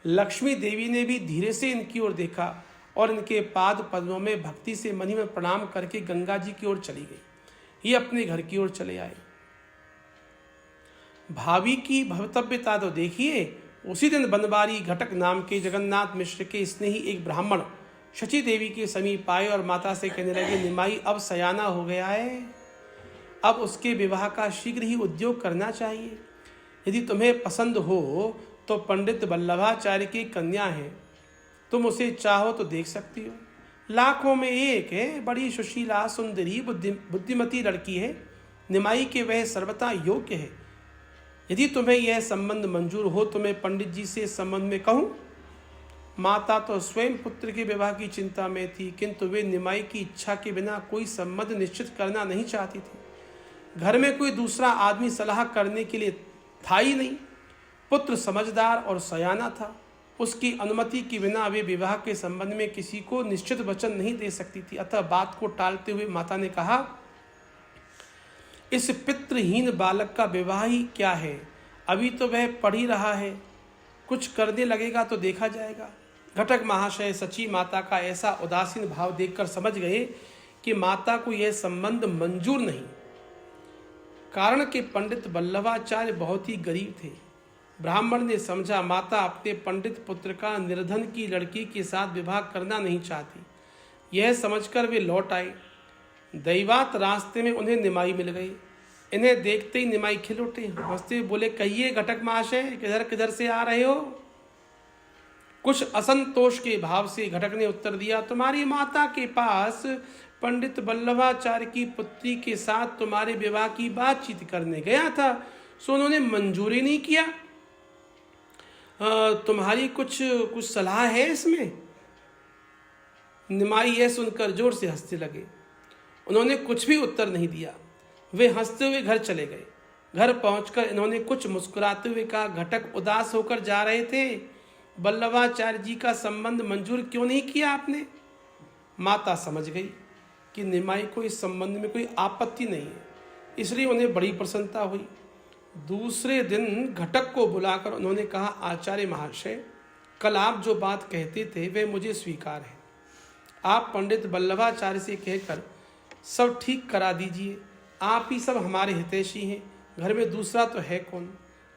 लक्ष्मी देवी ने भी धीरे से इनकी ओर देखा और इनके पाद पद्मों में भक्ति से मनी में प्रणाम करके गंगा जी की ओर चली गई। ये अपने घर की ओर चले आए। भाभी की भवितव्यता तो देखिए। उसी दिन बनवारी घटक नाम के जगन्नाथ मिश्र के स्नेही एक ब्राह्मण शची देवी के समीप आए और माता से कहने लगे, निमाई अब सयाना हो गया है, अब उसके विवाह का शीघ्र ही उद्योग करना चाहिए। यदि तुम्हें पसंद हो तो पंडित वल्लभाचार्य की कन्या है, तुम उसे चाहो तो देख सकती हो। लाखों में एक है, बड़ी सुशीला सुंदरी बुद्धिमती लड़की है। निमाई के वह सर्वथा योग्य है। यदि तुम्हें यह संबंध मंजूर हो तो मैं पंडित जी से इस संबंध में कहूँ। माता तो स्वयं पुत्र के विवाह की चिंता में थी, किंतु वे निमाई की इच्छा के बिना कोई संबंध निश्चित करना नहीं चाहती थी। घर में कोई दूसरा आदमी सलाह करने के लिए था ही नहीं। पुत्र समझदार और सयाना था। उसकी अनुमति के बिना वे विवाह के संबंध में किसी को निश्चित वचन नहीं दे सकती थी। अतः बात को टालते हुए माता ने कहा, इस पितृहीन बालक का विवाह ही क्या है, अभी तो वह पढ़ ही रहा है, कुछ करने लगेगा तो देखा जाएगा। घटक महाशय सची माता का ऐसा उदासीन भाव देखकर समझ गए कि माता को यह संबंध मंजूर नहीं। कारण कि पंडित वल्लभाचार्य बहुत ही गरीब थे। ब्राह्मण ने समझा माता अपने पंडित पुत्र का निर्धन की लड़की के साथ विवाह करना नहीं चाहती। यह समझकर वे लौट आए। दैवात रास्ते में उन्हें निमाई मिल गई। इन्हें देखते ही निमाई खिल उठे, हंसते बोले, कहिए घटक महाशय, किधर किधर से आ रहे हो? कुछ असंतोष के भाव से घटक ने उत्तर दिया, तुम्हारी माता के पास पंडित वल्लभाचार्य की पुत्री के साथ तुम्हारे विवाह की बातचीत करने गया था, सो उन्होंने मंजूरी नहीं किया। तुम्हारी कुछ कुछ सलाह है इसमें? निमाई यह सुनकर जोर से हंसने लगे। उन्होंने कुछ भी उत्तर नहीं दिया। वे हंसते हुए घर चले गए। घर पहुंचकर इन्होंने कुछ मुस्कुराते हुए कहा, घटक उदास होकर जा रहे थे, बल्लभाचार्य जी का संबंध मंजूर क्यों नहीं किया आपने? माता समझ गई कि निमाई को इस संबंध में कोई आपत्ति नहीं है, इसलिए उन्हें बड़ी प्रसन्नता हुई। दूसरे दिन घटक को बुलाकर उन्होंने कहा, आचार्य महाशय, कल आप जो बात कहते थे वे मुझे स्वीकार है। आप पंडित बल्लभाचार्य से कहकर सब ठीक करा दीजिए। आप ही सब हमारे हितैषी हैं, घर में दूसरा तो है कौन?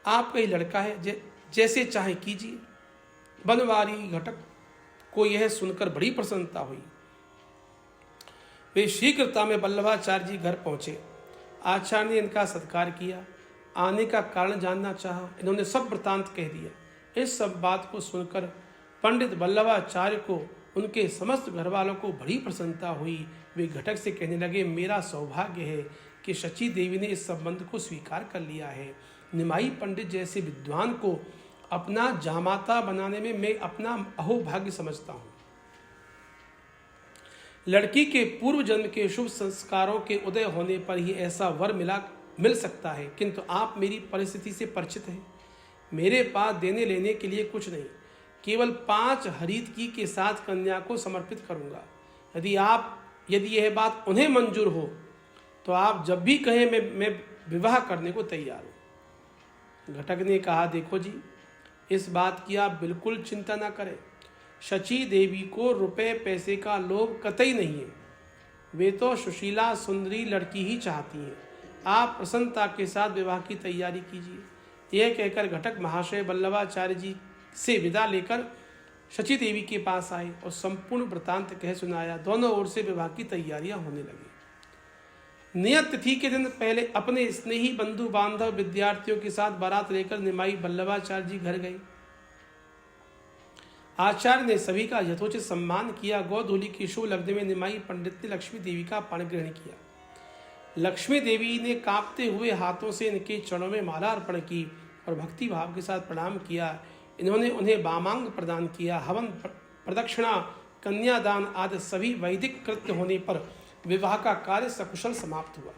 आपका ही लड़का है, जैसे चाहे कीजिए। बनवारी घटक को यह सुनकर बड़ी प्रसन्नता हुई। वे शीघ्रता में बल्लभाचार्य जी घर पहुंचे। आचार्य ने इनका सत्कार किया, आने का कारण जानना चाहा। इन्होंने सब वृतांत कह दिया। इस सब बात को सुनकर पंडित बल्लभाचार्य को, उनके समस्त घर वालों को बड़ी प्रसन्नता हुई। वे घटक से कहने लगे, मेरा सौभाग्य है कि शची देवी ने इस संबंध को स्वीकार कर लिया है। निमाई पंडित जैसे विद्वान को अपना जामाता बनाने में मैं अपना अहोभाग्य समझता हूँ। लड़की के पूर्व जन्म के शुभ संस्कारों के उदय होने पर ही ऐसा वर मिल सकता है, किंतु आप मेरी परिस्थिति से परिचित हैं। मेरे पास देने लेने के लिए कुछ नहीं, केवल 5 हरीतकी के साथ कन्या को समर्पित करूंगा। यदि यह बात उन्हें मंजूर हो तो आप जब भी कहें मैं विवाह करने को तैयार हूँ। घटक ने कहा, देखो जी, इस बात की आप बिल्कुल चिंता ना करें। शची देवी को रुपए पैसे का लोभ कतई नहीं है। वे तो सुशीला सुंदरी लड़की ही चाहती हैं। आप प्रसन्नता के साथ विवाह की तैयारी कीजिए। यह कहकर घटक महाशय बल्लभाचार्य जी से विदा लेकर शची देवी के पास आए और संपूर्ण वृतांत कह सुनाया। दोनों ओर से विवाह की तैयारियां होने लगी। नियत तिथि के दिन पहले अपने स्नेही बंधु बांधव विद्यार्थियों के साथ बारात लेकर निमाई बल्लभाचार्य जी घर गए। आचार्य ने सभी का यथोचित सम्मान किया। गोधूली की शुभ लग्न में निमाई पंडित ने लक्ष्मी देवी का पाण ग्रहण किया। लक्ष्मी देवी ने कांपते हुए हाथों से इनके चरणों में माला अर्पण की और भक्ति भाव के साथ प्रणाम किया। इन्होंने उन्हें वामांग प्रदान किया। हवन, प्रदक्षिणा, कन्यादान आदि सभी वैदिक कृत्य होने पर विवाह का कार्य सकुशल समाप्त हुआ।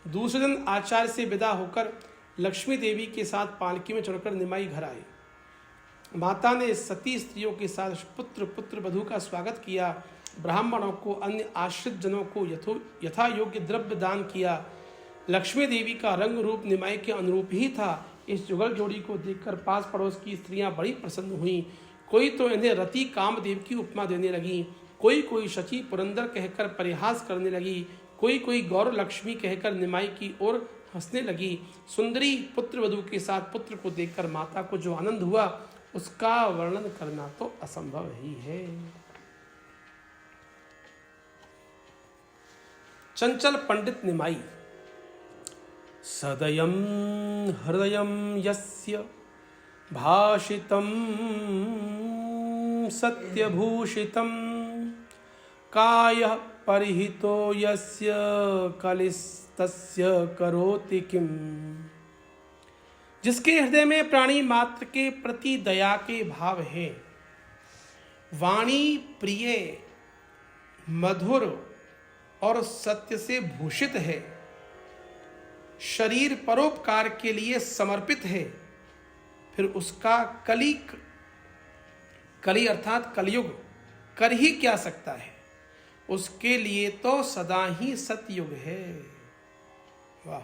दूसरे दिन आचार्य से विदा होकर लक्ष्मी देवी के साथ पालकी में चढ़कर निमाई घर आए। माता ने सती स्त्रियों के साथ पुत्र वधू का स्वागत किया। ब्राह्मणों को, अन्य आश्रित जनों को यथा योग्य द्रव्य दान किया। लक्ष्मी देवी का रंग रूप निमाई के अनुरूप ही था। इस जुगल जोड़ी को देखकर पास पड़ोस की स्त्रियां बड़ी प्रसन्न हुईं। कोई तो इन्हें रति कामदेव की उपमा देने लगी, कोई शची पुरंदर कहकर परिहास करने लगी, कोई गौर लक्ष्मी कहकर निमाई की ओर हंसने लगी। सुंदरी पुत्र वधू के साथ पुत्र को देखकर माता को जो आनंद हुआ उसका वर्णन करना तो असंभव ही है। चंचल पंडित निमाई। सदयं हृदयं यस्य भाषितं सत्यभूषितं कायः परिहितो यस्य कलिस्तस्य करोति किम। जिसके हृदय में प्राणी मात्र के प्रति दया के भाव है, वाणी प्रिय, मधुर और सत्य से भूषित है, शरीर परोपकार के लिए समर्पित है, फिर उसका कली अर्थात कलयुग कर ही क्या सकता है। उसके लिए तो सदा ही सतयुग है। वाह।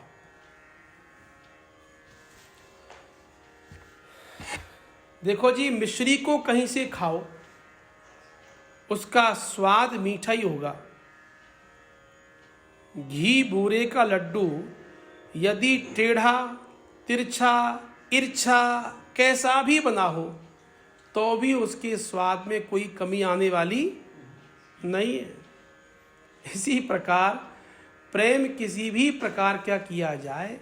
देखो जी, मिश्री को कहीं से खाओ उसका स्वाद मीठा ही होगा। घी बूरे का लड्डू यदि टेढ़ा, तिरछा, इर्छा कैसा भी बना हो तो भी उसके स्वाद में कोई कमी आने वाली नहीं है। इसी प्रकार प्रेम किसी भी प्रकार क्या किया जाए,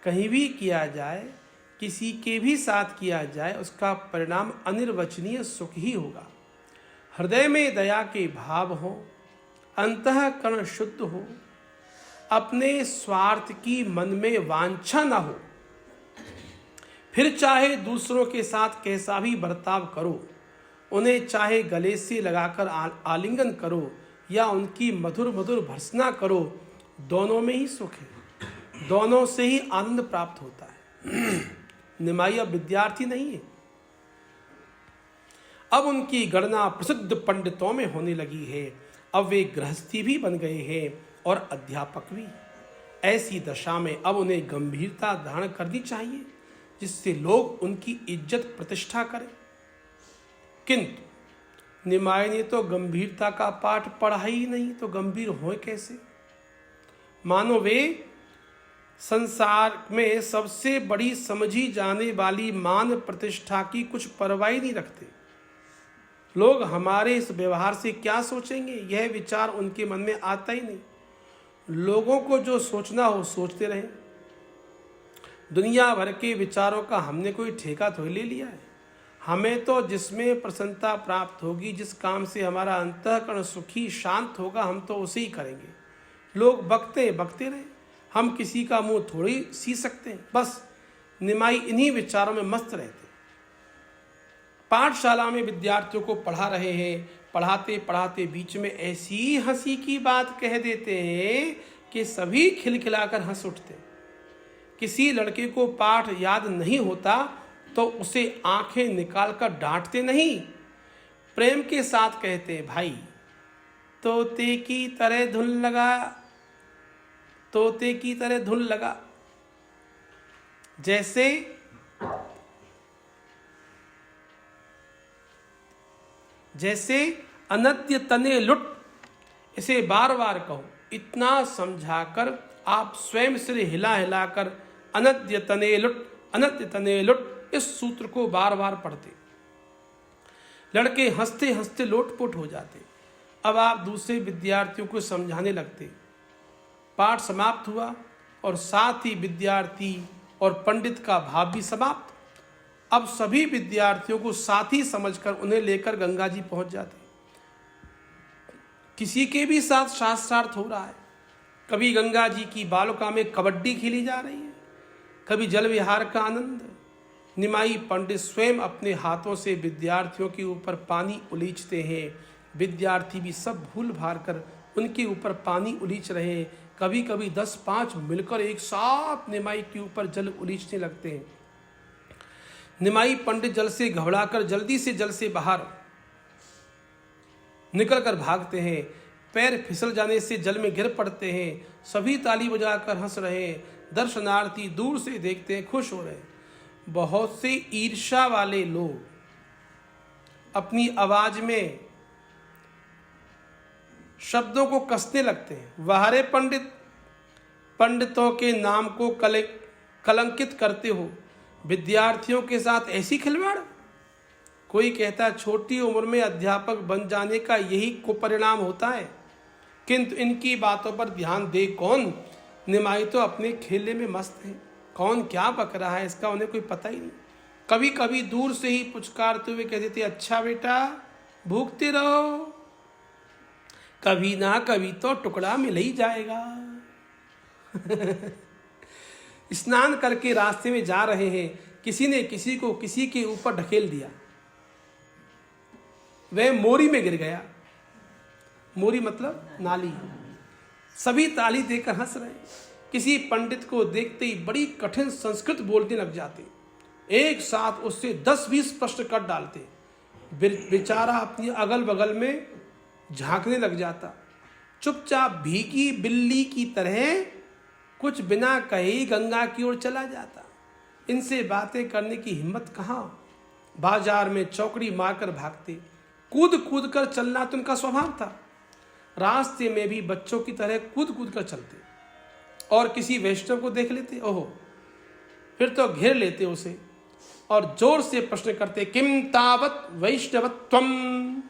कहीं भी किया जाए, किसी के भी साथ किया जाए, उसका परिणाम अनिर्वचनीय सुख ही होगा। हृदय में दया के भाव हो, अंतःकरण शुद्ध हो, अपने स्वार्थ की मन में वांछा न हो, फिर चाहे दूसरों के साथ कैसा भी बर्ताव करो, उन्हें चाहे गले से लगाकर आलिंगन करो या उनकी मधुर मधुर भर्त्सना करो, दोनों में ही सुख है, दोनों से ही आनंद प्राप्त होता है। निमाई अब विद्यार्थी नहीं है, अब उनकी गणना प्रसिद्ध पंडितों में होने लगी है। अब वे गृहस्थी भी बन गए हैं और अध्यापक भी। ऐसी दशा में अब उन्हें गंभीरता धारण करनी चाहिए, जिससे लोग उनकी इज्जत प्रतिष्ठा करें। किंतु निमाई ने तो गंभीरता का पाठ पढ़ा ही नहीं, तो गंभीर हो कैसे? मानो वे संसार में सबसे बड़ी समझी जाने वाली मान प्रतिष्ठा की कुछ परवाह नहीं रखते। लोग हमारे इस व्यवहार से क्या सोचेंगे, यह विचार उनके मन में आता ही नहीं। लोगों को जो सोचना हो सोचते रहें। दुनिया भर के विचारों का हमने कोई ठेका थोड़ी ले लिया है। हमें तो जिसमें प्रसन्नता प्राप्त होगी, जिस काम से हमारा अंतःकरण सुखी शांत होगा, हम तो उसे ही करेंगे। लोग बकते रहे, हम किसी का मुंह थोड़ी सी सकते हैं। बस निमाई इन्हीं विचारों में मस्त रहते। पाठशाला में विद्यार्थियों को पढ़ा रहे हैं, पढ़ाते पढ़ाते बीच में ऐसी हंसी की बात कह देते हैं कि सभी खिलखिलाकर हंस उठते। किसी लड़के को पाठ याद नहीं होता तो उसे आंखें निकालकर डांटते नहीं, प्रेम के साथ कहते, भाई तोते की तरह धुन लगा, तोते की तरह धुन लगा। जैसे अनद्य तने लुट, इसे बार बार कहो। इतना समझाकर आप स्वयं सिर हिला हिलाकर अनद्य तने लुट, अनद्य तने लुट इस सूत्र को बार बार पढ़ते। लड़के हंसते हंसते लोटपोट हो जाते। अब आप दूसरे विद्यार्थियों को समझाने लगते। पाठ समाप्त हुआ और साथ ही विद्यार्थी और पंडित का भाव भी समाप्त। अब सभी विद्यार्थियों को साथी समझकर उन्हें लेकर गंगा जी पहुंच जाते। किसी के भी साथ शास्त्रार्थ हो रहा है, कभी गंगा जी की बालुका में कबड्डी खेली जा रही है, कभी जल विहार का आनंद। निमाई पंडित स्वयं अपने हाथों से विद्यार्थियों के ऊपर पानी उलीचते हैं। विद्यार्थी भी सब भूल भार कर उनके ऊपर पानी उलीच रहे हैं। कभी कभी 10-5 मिलकर एक साथ निमाई के ऊपर जल उलीचने लगते हैं। निमाई पंडित जल से घबराकर जल्दी से जल से बाहर निकलकर भागते हैं। पैर फिसल जाने से जल में गिर पड़ते हैं। सभी ताली बजाकर हंस रहे हैं। दर्शनार्थी दूर से देखते हैं, खुश हो रहे हैं। बहुत से ईर्ष्या वाले लोग अपनी आवाज में शब्दों को कसने लगते हैं। वाहरे पंडित, पंडितों के नाम को कलंकित करते हो, विद्यार्थियों के साथ ऐसी खिलवाड़। कोई कहता छोटी उम्र में अध्यापक बन जाने का यही कुपरिणाम होता है, किंतु इनकी बातों पर ध्यान दे कौन। निमाई तो अपने खेले में मस्त है, कौन क्या बक रहा है इसका उन्हें कोई पता ही नहीं। कभी कभी दूर से ही पुचकारते हुए कहते थे, अच्छा बेटा भूखते रहो, कभी ना कभी तो टुकड़ा मिल ही जाएगा। स्नान करके रास्ते में जा रहे हैं, किसी ने किसी को किसी के ऊपर ढकेल दिया, वह मोरी में गिर गया। मोरी मतलब नाली। सभी ताली देकर हंस रहे। किसी पंडित को देखते ही बड़ी कठिन संस्कृत बोलने लग जाते, एक साथ उससे 10-20 प्रश्न कर डालते। बेचारा अपनी अगल बगल में झांकने लग जाता, चुपचाप भीगी बिल्ली की तरह कुछ बिना कहे गंगा की ओर चला जाता। इनसे बातें करने की हिम्मत कहाँ। बाजार में चौकड़ी मारकर भागते, कूद कूद कर चलना तो उनका स्वभाव था। रास्ते में भी बच्चों की तरह कूद कूद कर चलते, और किसी वैष्णव को देख लेते, ओहो, फिर तो घेर लेते उसे और जोर से प्रश्न करते, किम तावत वैष्णवत्वम।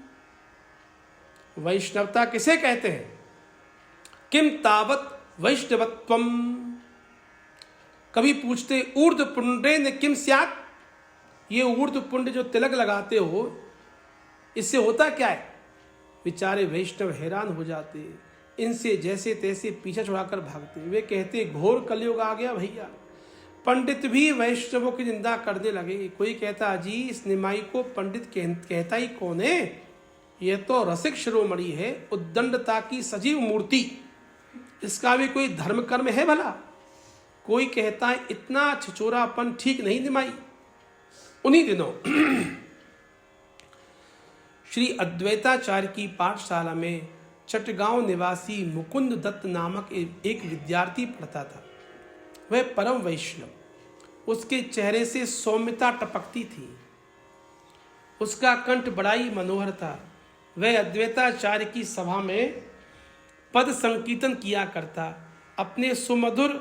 वैष्णवता किसे कहते हैं? किम तावत वैष्णवत्वम। कभी पूछते, ऊर्ध्व पुंड्रे न किम स्यात्। ये ऊर्ध्व पुंड जो तिलक लगाते हो, इससे होता क्या है? बेचारे वैष्णव हैरान हो जाते, इनसे जैसे तैसे पीछे छुड़ाकर भागते। वे कहते, घोर कलयुग आ गया भैया, पंडित भी वैष्णवों की निंदा करने लगे। कोई कहता, जी इस निमाई को पंडित कहता ही कौन है, ये तो रसिक शिरोमणि है, उद्दंडता की सजीव मूर्ति, इसका भी कोई धर्म कर्म है भला। कोई कहता है, इतना छिचोरापन ठीक नहीं निमाई। उन्हीं दिनों श्री अद्वैताचार्य की पाठशाला में चटगांव निवासी मुकुंद दत्त नामक एक विद्यार्थी पढ़ता था। वह परम वैष्णव, उसके चेहरे से सौम्यता टपकती थी, उसका कंठ बड़ा ही मनोहर था। वह अद्वैताचार्य की सभा में पद संकीर्तन किया करता, अपने सुमधुर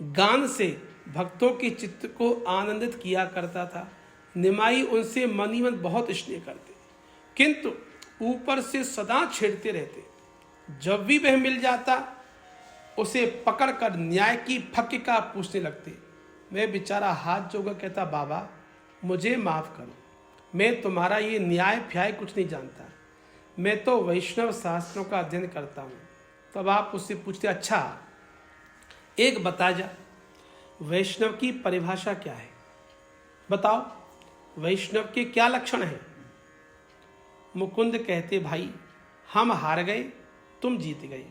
गान से भक्तों के चित्त को आनंदित किया करता था। निमाई उनसे मन ही मन बहुत स्नेह करते, किंतु ऊपर से सदा छेड़ते रहते। जब भी वह मिल जाता, उसे पकड़कर न्याय की फक्का पूछने लगते। वह बेचारा हाथ जोड़कर कहता, बाबा मुझे माफ करो, मैं तुम्हारा ये न्याय फ्याय कुछ नहीं जानता, मैं तो वैष्णव शास्त्रों का अध्ययन करता हूँ। तब आप उससे पूछते, अच्छा एक बता जा, वैष्णव की परिभाषा क्या है, बताओ वैष्णव के क्या लक्षण हैं। मुकुंद कहते, भाई हम हार गए, तुम जीत गए,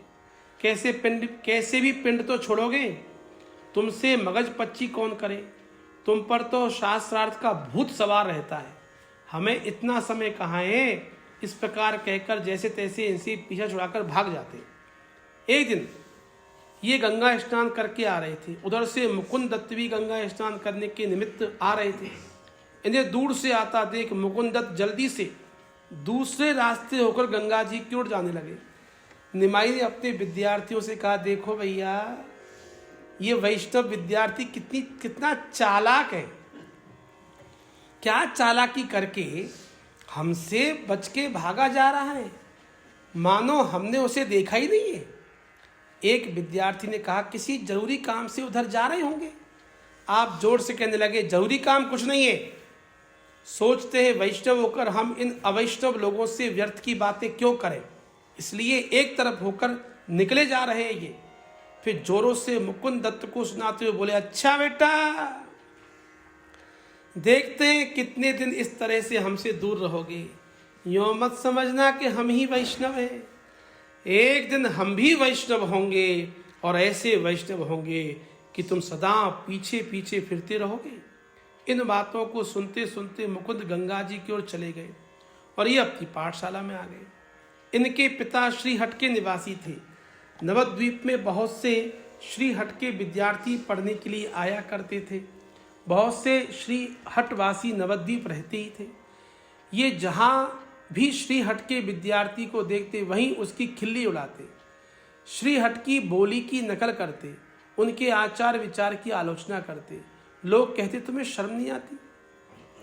कैसे भी पिंड तो छोड़ोगे, तुमसे मगज पच्ची कौन करे, तुम पर तो शास्त्रार्थ का भूत सवार रहता है, हमें इतना समय कहाँ है। इस प्रकार कहकर जैसे तैसे इनसे पीछा छुड़ाकर भाग जाते। एक दिन ये गंगा स्नान करके आ रहे थे, उधर से मुकुंद दत्त भी गंगा स्नान करने के निमित्त आ रहे थे। इन्हें दूर से आता देख मुकुंद दत्त जल्दी से दूसरे रास्ते होकर गंगा जी की ओर जाने लगे। निमाई ने अपने विद्यार्थियों से कहा, देखो भैया ये वैष्णव विद्यार्थी कितना चालाक है, क्या चालाकी करके हमसे बच के भागा जा रहा है, मानो हमने उसे देखा ही नहीं है। एक विद्यार्थी ने कहा, किसी जरूरी काम से उधर जा रहे होंगे। आप जोर से कहने लगे, जरूरी काम कुछ नहीं है, सोचते हैं वैष्णव होकर हम इन अवैष्णव लोगों से व्यर्थ की बातें क्यों करें, इसलिए एक तरफ होकर निकले जा रहे हैं ये। फिर जोरों से मुकुंद दत्त को सुनाते हुए बोले, अच्छा बेटा देखते हैं कितने दिन इस तरह से हमसे दूर रहोगे, यूं मत समझना कि हम ही वैष्णव हैं, एक दिन हम भी वैष्णव होंगे और ऐसे वैष्णव होंगे कि तुम सदा पीछे पीछे फिरते रहोगे। इन बातों को सुनते सुनते मुकुंद गंगा जी की ओर चले गए और ये अपनी पाठशाला में आ गए। इनके पिता श्रीहट के निवासी थे। नवद्वीप में बहुत से श्रीहट के विद्यार्थी पढ़ने के लिए आया करते थे। बहुत से श्रीहटवासी नवद्वीप रहते ही थे। ये जहाँ भी श्रीहट के विद्यार्थी को देखते वहीं उसकी खिल्ली उड़ाते, श्रीहट की बोली की नकल करते, उनके आचार विचार की आलोचना करते। लोग कहते, तुम्हें शर्म नहीं आती,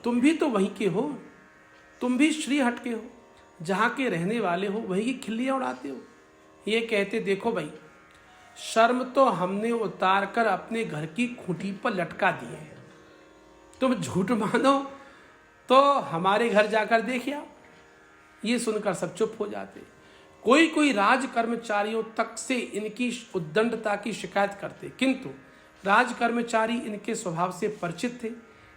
तुम भी तो वहीं के हो, तुम भी श्रीहट के हो, जहाँ के रहने वाले हो, वहीं की खिल्लियाँ उड़ाते हो। ये कहते, देखो भाई शर्म तो हमने उतार कर अपने घर की खूंटी पर लटका दी है, तुम झूठ मानो तो हमारे घर जाकर देखिए। ये सुनकर सब चुप हो जाते। कोई कोई राज कर्मचारियों तक से इनकी उद्दंडता की शिकायत करते, किंतु राज कर्मचारी इनके स्वभाव से परिचित थे।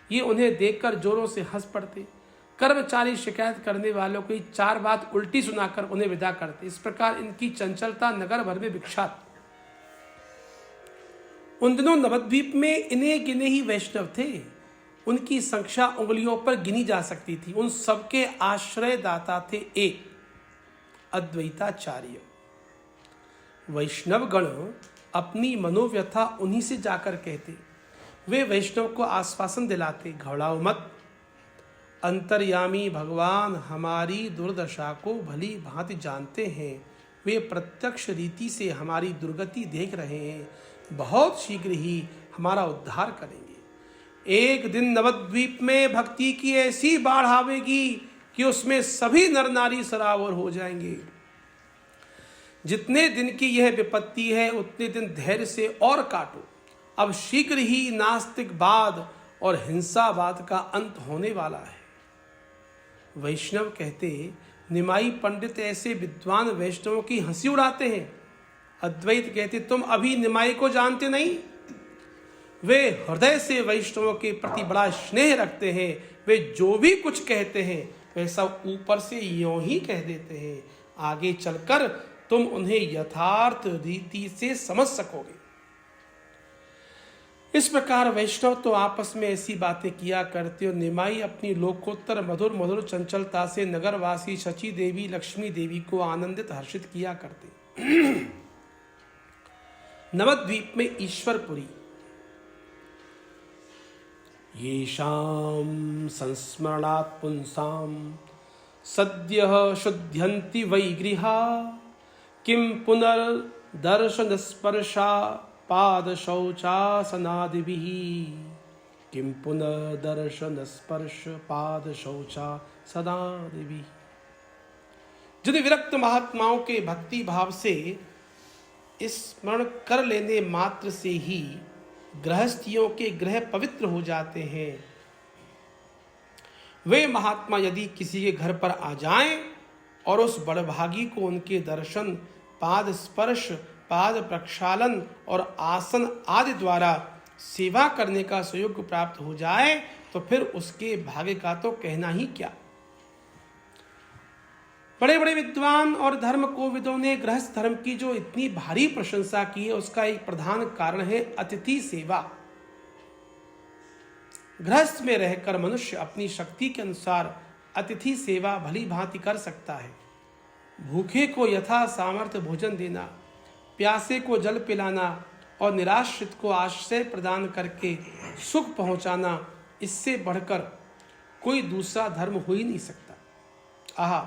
ये उन्हें देखकर जोरों से हंस पड़ते। कर्मचारी शिकायत करने वालों की चार बात उल्टी सुनाकर उन्हें विदा करते। इस प्रकार इनकी चंचलता नगर भर में विख्यात। उन दिनों नवद्वीप में इन्हें गिने ही वैष्णव थे। उनकी संख्या उंगलियों पर गिनी जा सकती थी। उन सबके आश्रयदाता थे एक अद्वैताचार्य। वैष्णव गण अपनी मनोव्यथा उन्हीं से जाकर कहते। वे वैष्णव को आश्वासन दिलाते, घबराओ मत, अंतर्यामी भगवान हमारी दुर्दशा को भली भांति जानते हैं, वे प्रत्यक्ष रीति से हमारी दुर्गति देख रहे हैं, बहुत शीघ्र ही हमारा उद्धार करेंगे। एक दिन नवद्वीप में भक्ति की ऐसी बाढ़ आवेगी कि उसमें सभी नर नारी सरावर हो जाएंगे। जितने दिन की यह विपत्ति है उतने दिन धैर्य से और काटो, अब शीघ्र ही नास्तिकवाद और हिंसावाद का अंत होने वाला है। वैष्णव कहते, निमाई पंडित ऐसे विद्वान वैष्णवों की हंसी उड़ाते हैं। अद्वैत कहते, तुम अभी निमाई को जानते नहीं, वे हृदय से वैष्णवों के प्रति बड़ा स्नेह रखते हैं। वे जो भी कुछ कहते हैं वे सब ऊपर से यूं ही कह देते हैं, आगे चलकर तुम उन्हें यथार्थ रीति से समझ सकोगे। इस प्रकार वैष्णव तो आपस में ऐसी बातें किया करते और निमाई अपनी लोकोत्तर मधुर मधुर चंचलता से नगरवासी शची देवी लक्ष्मी देवी को आनंदित हर्षित किया करते। नवद्वीप में ईश्वरपुरी। येषां संस्मरणात् पुंसां सद्यः शुद्ध्यन्ति वै गृहा किं पुनर्दर्शनस्पर्शा पादशौचासनादिभिः किं पुनर्दर्शनस्पर्श पादशौचासनादिभिः। जिन विरक्त महात्माओं के भक्ति भाव से स्मरण कर लेने मात्र से ही गृहस्थियों के ग्रह पवित्र हो जाते हैं, वे महात्मा यदि किसी के घर पर आ जाएं और उस बड़भागी को उनके दर्शन, पाद स्पर्श, पाद प्रक्षालन और आसन आदि द्वारा सेवा करने का सुयोग प्राप्त हो जाए तो फिर उसके भाग्य का तो कहना ही क्या। बड़े बड़े विद्वान और धर्म कोविदों ने गृहस्थ धर्म की जो इतनी भारी प्रशंसा की है उसका एक प्रधान कारण है अतिथि सेवा। गृहस्थ में रहकर मनुष्य अपनी शक्ति के अनुसार अतिथि सेवा भली भांति कर सकता है। भूखे को यथा सामर्थ्य भोजन देना, प्यासे को जल पिलाना और निराश्रित को आश्रय प्रदान करके सुख पहुंचाना, इससे बढ़कर कोई दूसरा धर्म हो ही नहीं सकता। आहा,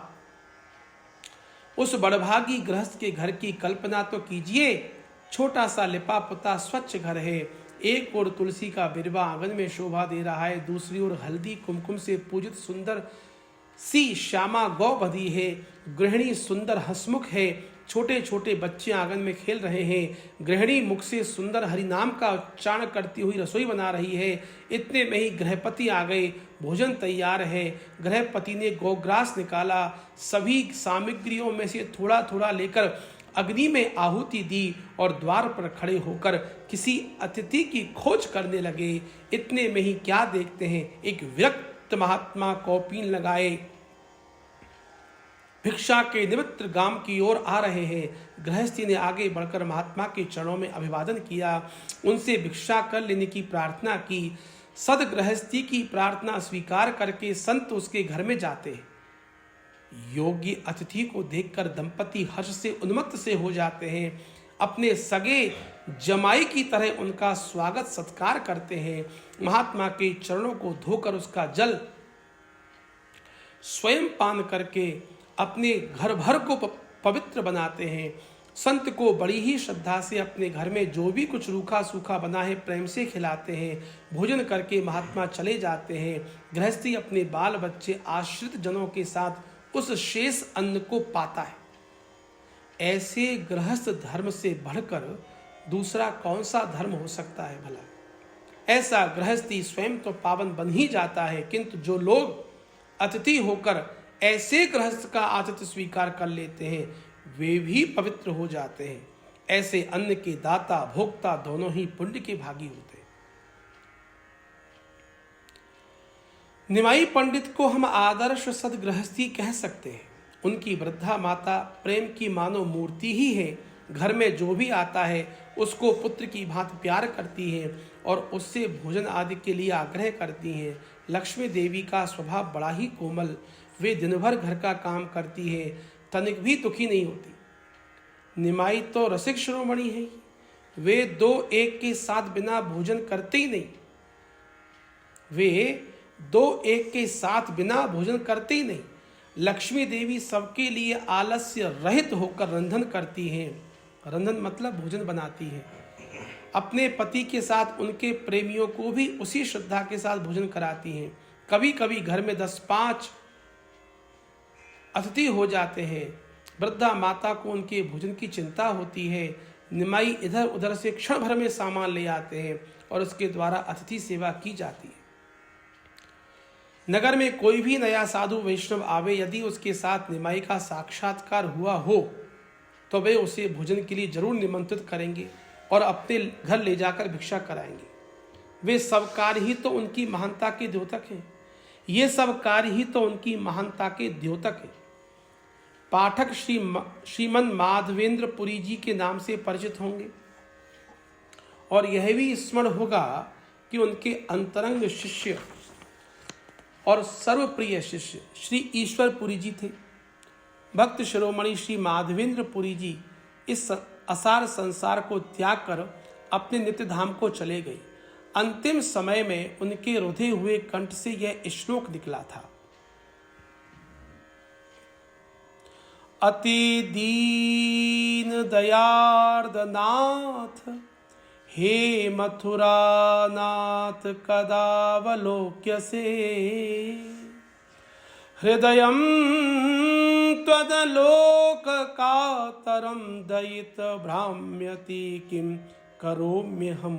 उस बड़भागी गृहस्थ के घर की कल्पना तो कीजिए। छोटा सा लिपा पुता स्वच्छ घर है, एक ओर तुलसी का बिरवा आंगन में शोभा दे रहा है, दूसरी ओर हल्दी कुमकुम से पूजित सुंदर सी श्यामा गौ बधी है, गृहिणी सुंदर हंसमुख है, छोटे छोटे बच्चे आंगन में खेल रहे हैं, गृहिणी मुख से सुंदर हरि नाम का उच्चारण करती हुई रसोई बना रही है। इतने में ही गृहपति आ गए, भोजन तैयार है। गृहपति ने गोग्रास निकाला, सभी सामग्रियों में से थोड़ा थोड़ा लेकर अग्नि में आहुति दी और द्वार पर खड़े होकर किसी अतिथि की खोज करने लगे। इतने में ही क्या देखते हैं, एक विरक्त महात्मा कौपीन लगाए भिक्षा के निमित्त गांव की ओर आ रहे हैं। गृहस्थी ने आगे बढ़कर महात्मा के चरणों में अभिवादन किया, उनसे भिक्षा कर लेने की प्रार्थना की। सद गृहस्थी की प्रार्थना स्वीकार करके संत उसके घर में जाते हैं। योग्य अतिथि को देखकर दंपति हर्ष से उन्मत्त से हो जाते हैं, अपने सगे जमाई की तरह उनका स्वागत सत्कार करते हैं। महात्मा के चरणों को धोकर उसका जल स्वयं पान करके अपने घर भर को पवित्र बनाते हैं। संत को बड़ी ही श्रद्धा से अपने घर में जो भी कुछ रूखा सूखा बना है प्रेम से खिलाते हैं। भोजन करके महात्मा चले जाते हैं। गृहस्थी अपने बाल बच्चे आश्रित जनों के साथ उस शेष अन्न को पाता है। ऐसे गृहस्थ धर्म से बढ़कर दूसरा कौन सा धर्म हो सकता है भला। ऐसा गृहस्थी स्वयं तो पावन बन ही जाता है, किंतु जो लोग अतिथि होकर ऐसे गृहस्थ का आतिथ्य स्वीकार कर लेते हैं वे भी पवित्र हो जाते हैं। ऐसे अन्न के दाता भोक्ता दोनों ही पुण्य के भागी होते हैं। निमाई पंडित को हम आदर्श सदगृहस्थी कह सकते हैं। उनकी वृद्धा माता प्रेम की मानव मूर्ति ही है। घर में जो भी आता है उसको पुत्र की भांति प्यार करती है और उससे भोजन आदि के लिए आग्रह करती हैं। लक्ष्मी देवी का स्वभाव बड़ा ही कोमल, वे दिन भर घर का काम करती है, तनिक भी दुखी नहीं होती। निमाई तो रसिक शिरोमणि है, वे दो एक के साथ बिना भोजन करते ही नहीं। वे दो एक के साथ बिना भोजन करते ही नहीं। लक्ष्मी देवी सबके लिए आलस्य रहित होकर रंधन करती हैं। रंधन मतलब भोजन बनाती है। अपने पति के साथ उनके प्रेमियों को भी उसी श्रद्धा के साथ भोजन कराती हैं। कभी कभी घर में 10-5 अतिथि हो जाते हैं। वृद्धा माता को उनके भोजन की चिंता होती है। निमाई इधर उधर से क्षण भर में सामान ले आते हैं और उसके द्वारा अतिथि सेवा की जाती है। नगर में कोई भी नया साधु वैष्णव आवे, यदि उसके साथ निमाई का साक्षात्कार हुआ हो तो वे उसे भोजन के लिए जरूर निमंत्रित करेंगे और अपने घर ले जाकर भिक्षा कराएंगे। वे सब कार्य ही तो उनकी महानता के द्योतक हैं। ये सब कार्य ही तो उनकी महानता के द्योतक हैं। पाठक श्रीमन माधवेंद्र पुरी जी के नाम से परिचित होंगे और यह भी स्मरण होगा कि उनके अंतरंग शिष्य और सर्वप्रिय शिष्य श्री ईश्वर पुरी जी थे। भक्त शिरोमणि श्री माधवेंद्र पुरी जी इस असार संसार को त्याग कर अपने नित्य धाम को चले गए। अंतिम समय में उनके रुधे हुए कंठ से यह श्लोक निकला था, अति दीन दयार्द नाथ हे मथुरानाथ कदावलोक्य से हृदयं त्वदलोक कातरं दयित भ्राम्यति किं करोम्यहम्।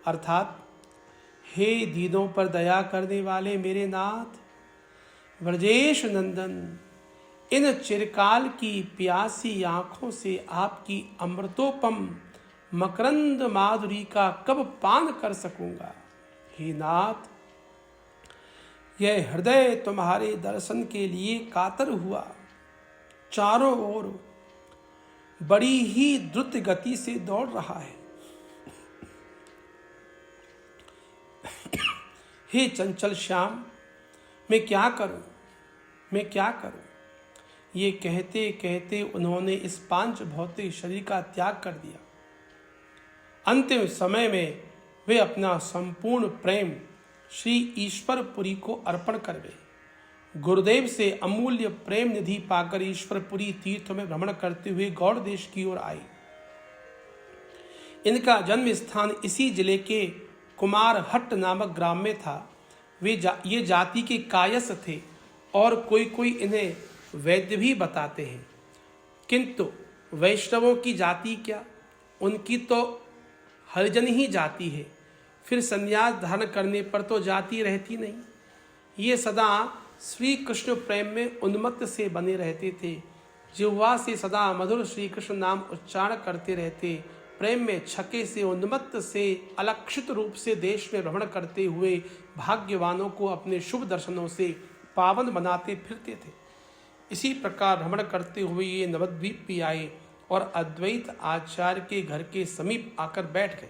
अर्थात, हे दीनों पर दया करने वाले मेरे नाथ ब्रजेश नंदन, इन चिरकाल की प्यासी आंखों से आपकी अमृतोपम मकरंद माधुरी का कब पान कर सकूंगा। हे नाथ, यह हृदय तुम्हारे दर्शन के लिए कातर हुआ चारों ओर बड़ी ही द्रुत गति से दौड़ रहा है। हे चंचल श्याम, मैं क्या करूं, मैं क्या करूं। ये कहते कहते उन्होंने इस पांच भौतिक शरीर का त्याग कर दिया। अंतिम समय में वे अपना संपूर्ण प्रेम श्री ईश्वरपुरी को अर्पण कर गए। गुरुदेव से अमूल्य प्रेम निधि पाकर ईश्वरपुरी तीर्थ में भ्रमण करते हुए गौड़ देश की ओर आए। इनका जन्म स्थान इसी जिले के कुमारहट्ट नामक ग्राम में था। ये जाति के कायस्थ थे और कोई कोई इन्हें वैद्य भी बताते हैं, किंतु वैष्णवों की जाति क्या, उनकी तो हरिजन ही जाति है। फिर संन्यास धारण करने पर तो जाति रहती नहीं। ये सदा श्री कृष्ण प्रेम में उन्मत्त से बने रहते थे। जिह्वा से सदा मधुर श्री कृष्ण नाम उच्चारण करते रहते। प्रेम में छके से उन्मत्त से अलक्षित रूप से देश में भ्रमण करते हुए भाग्यवानों को अपने शुभ दर्शनों से पावन बनाते फिरते थे। इसी प्रकार भ्रमण करते हुए ये नवद्वीप भी आए और अद्वैत आचार्य के घर के समीप आकर बैठ गए।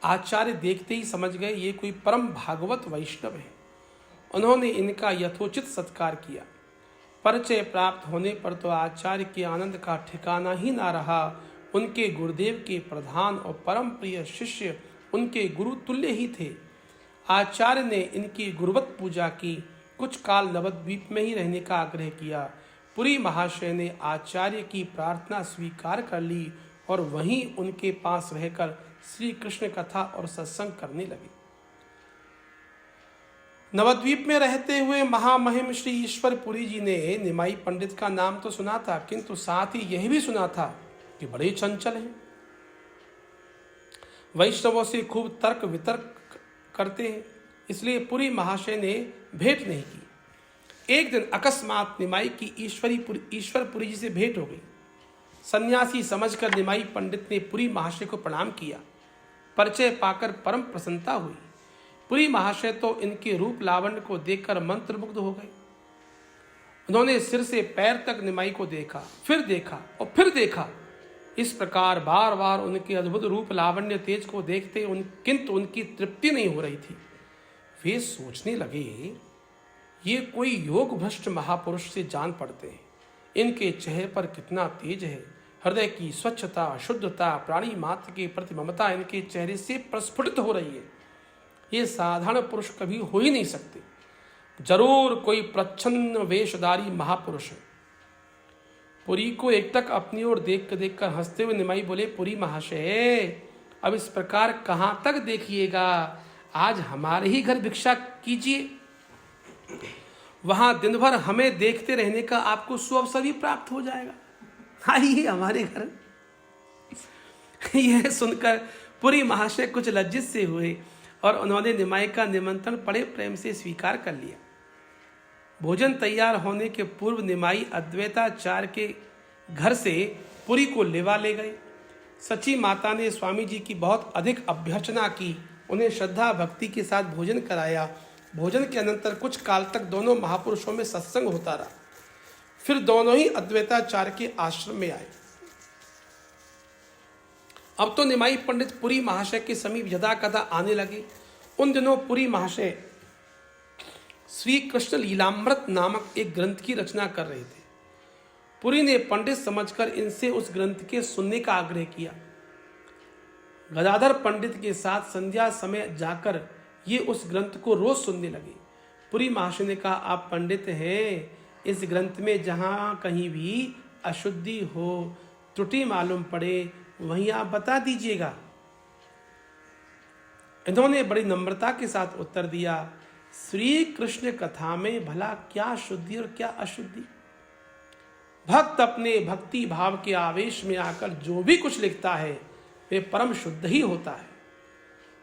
आचार्य देखते ही समझ गए ये कोई परम भागवत वैष्णव है। उन्होंने इनका यथोचित सत्कार किया। परिचय प्राप्त होने पर तो आचार्य के आनंद का ठिकाना ही ना रहा। उनके गुरुदेव के प्रधान और परम प्रिय शिष्य उनके गुरु तुल्य ही थे। आचार्य ने इनकी गुरुवत पूजा की। कुछ काल नवद्वीप में ही रहने का आग्रह किया। पुरी महाशय ने आचार्य की प्रार्थना स्वीकार कर ली और वहीं उनके पास रहकर श्री कृष्ण कथा और सत्संग करने लगे। नवद्वीप में रहते हुए महामहिम श्री ईश्वर पुरी जी ने निमाई पंडित का नाम तो सुना था, किंतु साथ ही यह भी सुना था कि बड़े चंचल हैं, वैष्णवों से खूब तर्क वितर्क करते हैं। इसलिए पुरी महाशय ने भेंट नहीं की। एक दिन अकस्मात निमाई की ईश्वरपुरी जी से भेंट हो गई। सन्यासी समझकर निमाई पंडित ने पुरी महाशय को प्रणाम किया। परिचय पाकर परम प्रसन्नता हुई। पुरी महाशय तो इनके रूप लावण्य को देखकर मंत्रमुग्ध हो गए। उन्होंने सिर से पैर तक निमाई को देखा, फिर देखा और फिर देखा। इस प्रकार बार बार उनके अद्भुत रूप लावण्य तेज को देखते किंतु उनकी तृप्ति नहीं हो रही थी। वे सोचने लगे, ये कोई योग भ्रष्ट महापुरुष से जान पड़ते हैं। इनके चेहरे पर कितना तेज है, हृदय की स्वच्छता, शुद्धता, प्राणी मात्र के प्रति ममता इनके चेहरे से प्रस्फुटित हो रही है। ये साधारण पुरुष कभी हो ही नहीं सकते, जरूर कोई प्रच्छन्न वेशधारी महापुरुष है। पुरी को एकटक अपनी ओर देख कर हंसते हुए निमाई बोले, पुरी महाशय, अब इस प्रकार कहाँ तक देखिएगा, आज हमारे ही घर भिक्षा कीजिए। वहां दिन भर हमें देखते रहने का आपको सुअवसर भी प्राप्त हो जाएगा। आइए हमारे घर। यह सुनकर पुरी महाशय कुछ लज्जित से हुए और उन्होंने निमाई का निमंत्रण बड़े प्रेम से स्वीकार कर लिया। भोजन तैयार होने के पूर्व निमाई अद्वैताचार्य के घर से पुरी को लेवा ले गए। सची माता ने स्वामी जी की बहुत अधिक अभ्यर्चना की, उन्हें श्रद्धा भक्ति के साथ भोजन कराया। भोजन के अनंतर कुछ काल तक दोनों महापुरुषों में सत्संग होता रहा। फिर दोनों ही अद्वैताचार्य के आश्रम में आए। अब तो निमाई पंडित पुरी महाशय के समीप यदा कदा आने लगे। उन दिनों पुरी महाशय श्री कृष्ण लीलामृत नामक एक ग्रंथ की रचना कर रहे थे। पुरी ने पंडित समझकर इनसे उस ग्रंथ के सुनने का आग्रह किया। गदाधर पंडित के साथ संध्या समय जाकर ये उस ग्रंथ को रोज सुनने लगे। पुरी महाशय ने कहा, आप पंडित हैं, इस ग्रंथ में जहाँ कहीं भी अशुद्धि हो, त्रुटि मालूम पड़े, वहीं आप बता दीजिएगा। इन्होंने बड़ी नम्रता के साथ उत्तर दिया, श्री कृष्ण कथा में भला क्या शुद्धि और क्या अशुद्धि। भक्त अपने भक्ति भाव के आवेश में आकर जो भी कुछ लिखता है वे परम शुद्ध ही होता है।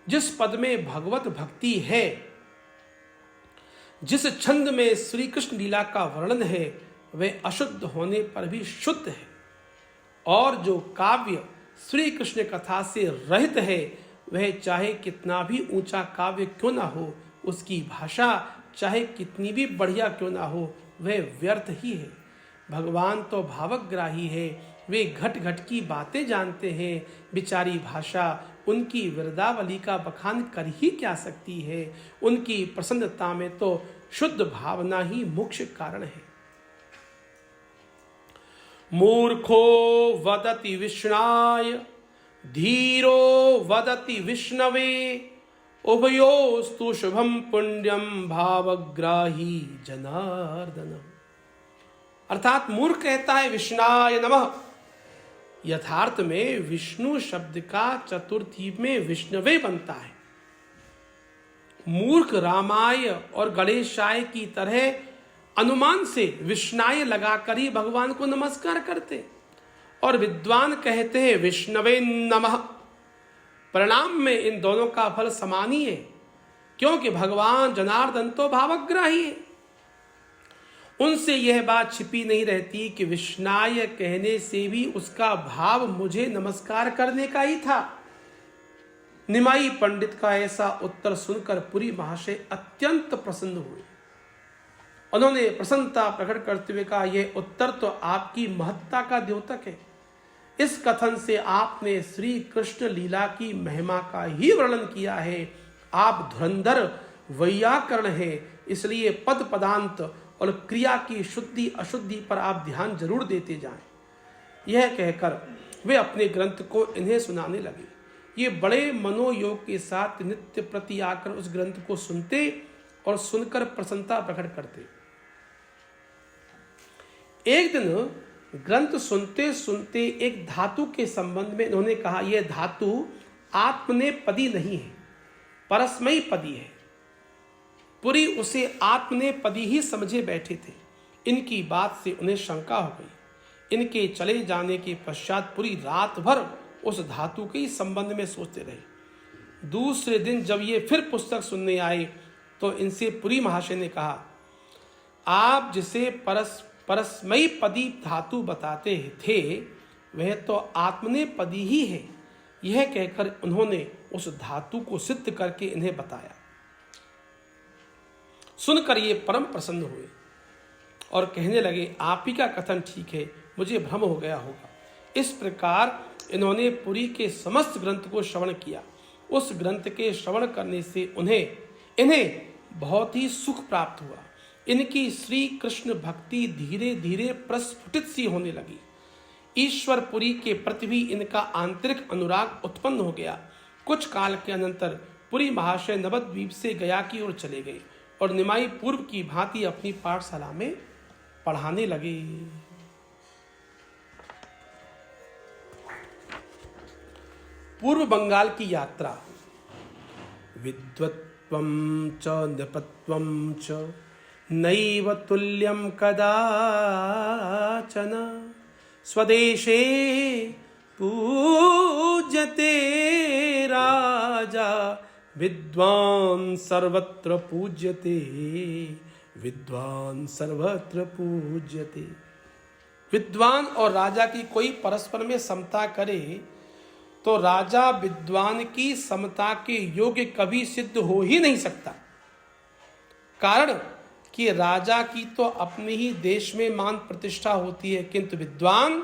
जिस पद में भगवत भक्ति है, जिस छंद में श्री कृष्ण लीला का वर्णन है, वह अशुद्ध होने पर भी शुद्ध है। और जो काव्य श्री कृष्ण कथा से रहित है, वह चाहे कितना भी ऊंचा काव्य क्यों ना हो, उसकी भाषा चाहे कितनी भी बढ़िया क्यों ना हो, वह व्यर्थ ही है। भगवान तो भावग्राही है, वे घट घट की बातें जानते हैं। बिचारी भाषा उनकी वृदावली का बखान कर ही क्या सकती है। उनकी प्रसन्नता में तो शुद्ध भावना ही मुख्य कारण है। मूर्खो वदति विष्णाय, धीरो वदति विष्णवे, उभयोस्तु शुभम पुण्यम भावग्राही जनार्दन। अर्थात मूर्ख कहता है विष्णाय नमः। यथार्थ में विष्णु शब्द का चतुर्थी में विष्णवे बनता है। मूर्ख रामाय और गणेशाय की तरह अनुमान से विष्णाय लगाकर ही भगवान को नमस्कार करते, और विद्वान कहते हैं विष्णवे नमः। परिणाम में इन दोनों का फल समान ही है, क्योंकि भगवान जनार्दन तो भावग्राही है। उनसे यह बात छिपी नहीं रहती कि विष्णाय कहने से भी उसका भाव मुझे नमस्कार करने का ही था। निमाई पंडित का ऐसा उत्तर सुनकर पुरी महाशय अत्यंत प्रसन्न हुए। उन्होंने प्रसन्नता प्रकट करते हुए कहा, यह उत्तर तो आपकी महत्ता का द्योतक है। इस कथन से आपने श्री कृष्ण लीला की महिमा का ही वर्णन किया है। आप धुरंधर वैयाकरण है, इसलिए पद पदांत और क्रिया की शुद्धि अशुद्धि पर आप ध्यान जरूर देते जाएं। यह कहकर वे अपने ग्रंथ को इन्हें सुनाने लगे। ये बड़े मनोयोग के साथ नित्य प्रति आकर उस ग्रंथ को सुनते और सुनकर प्रसन्नता प्रकट करते। एक दिन ग्रंथ सुनते सुनते एक धातु के संबंध में इन्होंने कहा, यह धातु आत्मनेपदी नहीं है, परस्मयी पदी है। पुरी उसे आत्मनेपदी ही समझे बैठे थे। इनकी बात से उन्हें शंका हो गई। इनके चले जाने के पश्चात पुरी रात भर उस धातु के संबंध में सोचते रहे। दूसरे दिन जब ये फिर पुस्तक सुनने आए तो इनसे पुरी महाशय ने कहा, आप जिसे परस्मयी पदी धातु बताते थे वह तो आत्मनेपदी ही है। यह कहकर उन्होंने उस धातु को सिद्ध करके इन्हें बताया। सुनकर ये परम प्रसन्न हुए और कहने लगे, आप ही का कथन ठीक है, मुझे भ्रम हो गया होगा। इस प्रकार इन्होंने पुरी के समस्त ग्रंथ को श्रवण किया। उस ग्रंथ के श्रवण करने से इन्हें बहुत ही सुख प्राप्त हुआ। इनकी श्री कृष्ण भक्ति धीरे धीरे प्रस्फुटित सी होने लगी। ईश्वरपुरी के प्रति भी इनका आंतरिक अनुराग उत्पन्न हो गया। कुछ काल के अनंतर पुरी महाशय नवद्वीप से गया की ओर चले गए और निमाई पूर्व की भांति अपनी पाठशाला में पढ़ाने लगे। पूर्व बंगाल की यात्रा। विद्वत्वं च नृपत्वं च नैव तुल्यं कदाचन, स्वदेशे पूज्यते राजा, विद्वान् सर्वत्र पूज्यते, विद्वान् सर्वत्र पूज्यते। विद्वान और राजा की कोई परस्पर में समता करे तो राजा विद्वान की समता के योग्य कभी सिद्ध हो ही नहीं सकता। कारण कि राजा की तो अपने ही देश में मान प्रतिष्ठा होती है, किंतु विद्वान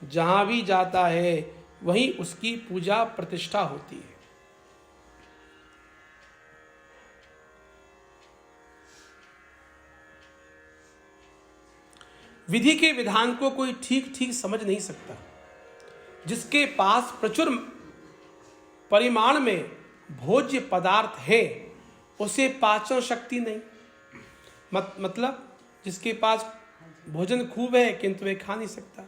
जहां भी जाता है वहीं उसकी पूजा प्रतिष्ठा होती है। विधि के विधान को कोई ठीक ठीक समझ नहीं सकता। जिसके पास प्रचुर परिमाण में भोज्य पदार्थ है उसे पाचन शक्ति नहीं। मतलब जिसके पास भोजन खूब है किंतु वह खा नहीं सकता।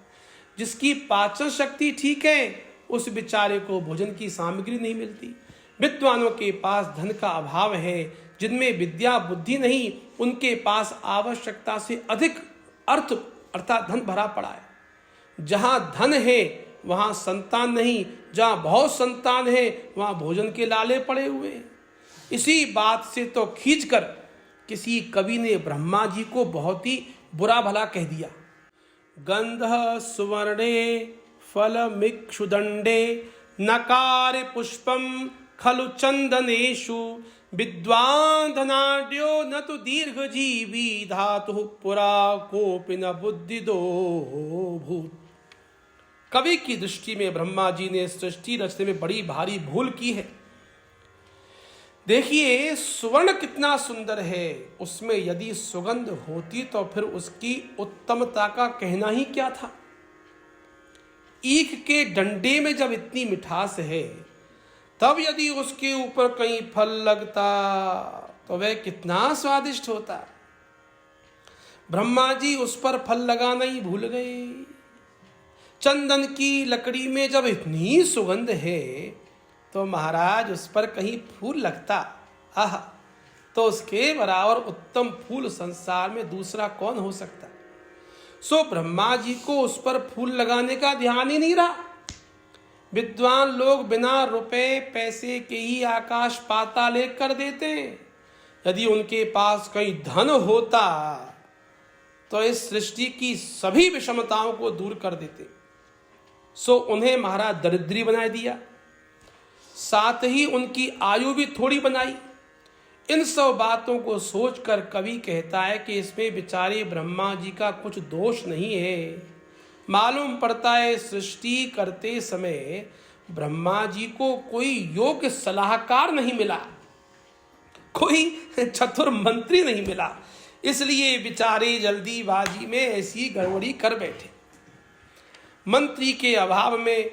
जिसकी पाचन शक्ति ठीक है उस बेचारे को भोजन की सामग्री नहीं मिलती। विद्वानों के पास धन का अभाव है, जिनमें विद्या बुद्धि नहीं, उनके पास आवश्यकता से अधिक अर्थ अर्थात धन भरा पड़ा है। जहां धन है वहां संतान नहीं, जहां बहुत संतान है वहां भोजन के लाले पड़े हुए हैं। इसी बात से तो खींचकर किसी कवि ने ब्रह्मा जी को बहुत ही बुरा भला कह दिया। गंध सुवर्णे फलमिक्षुदंडे नकार पुष्पम खलु चंदनेशु विद्वान धनाढ्यो न तो दीर्घजीवी धातु पुरा कोपि न बुद्धिदो भूत। कवि की दृष्टि में ब्रह्मा जी ने सृष्टि रचने में बड़ी भारी भूल की है। देखिए सुवर्ण कितना सुंदर है, उसमें यदि सुगंध होती तो फिर उसकी उत्तमता का कहना ही क्या था। ईख के डंडे में जब इतनी मिठास है तब यदि उसके ऊपर कहीं फल लगता तो वह कितना स्वादिष्ट होता। ब्रह्मा जी उस पर फल लगाना ही भूल गए। चंदन की लकड़ी में जब इतनी सुगंध है तो महाराज उस पर कहीं फूल लगता, आहा, तो उसके बराबर उत्तम फूल संसार में दूसरा कौन हो सकता। सो ब्रह्मा जी को उस पर फूल लगाने का ध्यान ही नहीं रहा। विद्वान लोग बिना रुपए पैसे के ही आकाश पाताल एक कर देते हैं। यदि उनके पास कहीं धन होता तो इस सृष्टि की सभी विषमताओं को दूर कर देते। सो उन्हें महाराज दरिद्री बना दिया, साथ ही उनकी आयु भी थोड़ी बनाई। इन सब बातों को सोचकर कवि कहता है कि इसमें बेचारे ब्रह्मा जी का कुछ दोष नहीं है। मालूम पड़ता है सृष्टि करते समय ब्रह्मा जी को कोई योग्य सलाहकार नहीं मिला, कोई चतुर मंत्री नहीं मिला, इसलिए बेचारे जल्दीबाजी में ऐसी गड़बड़ी कर बैठे। मंत्री के अभाव में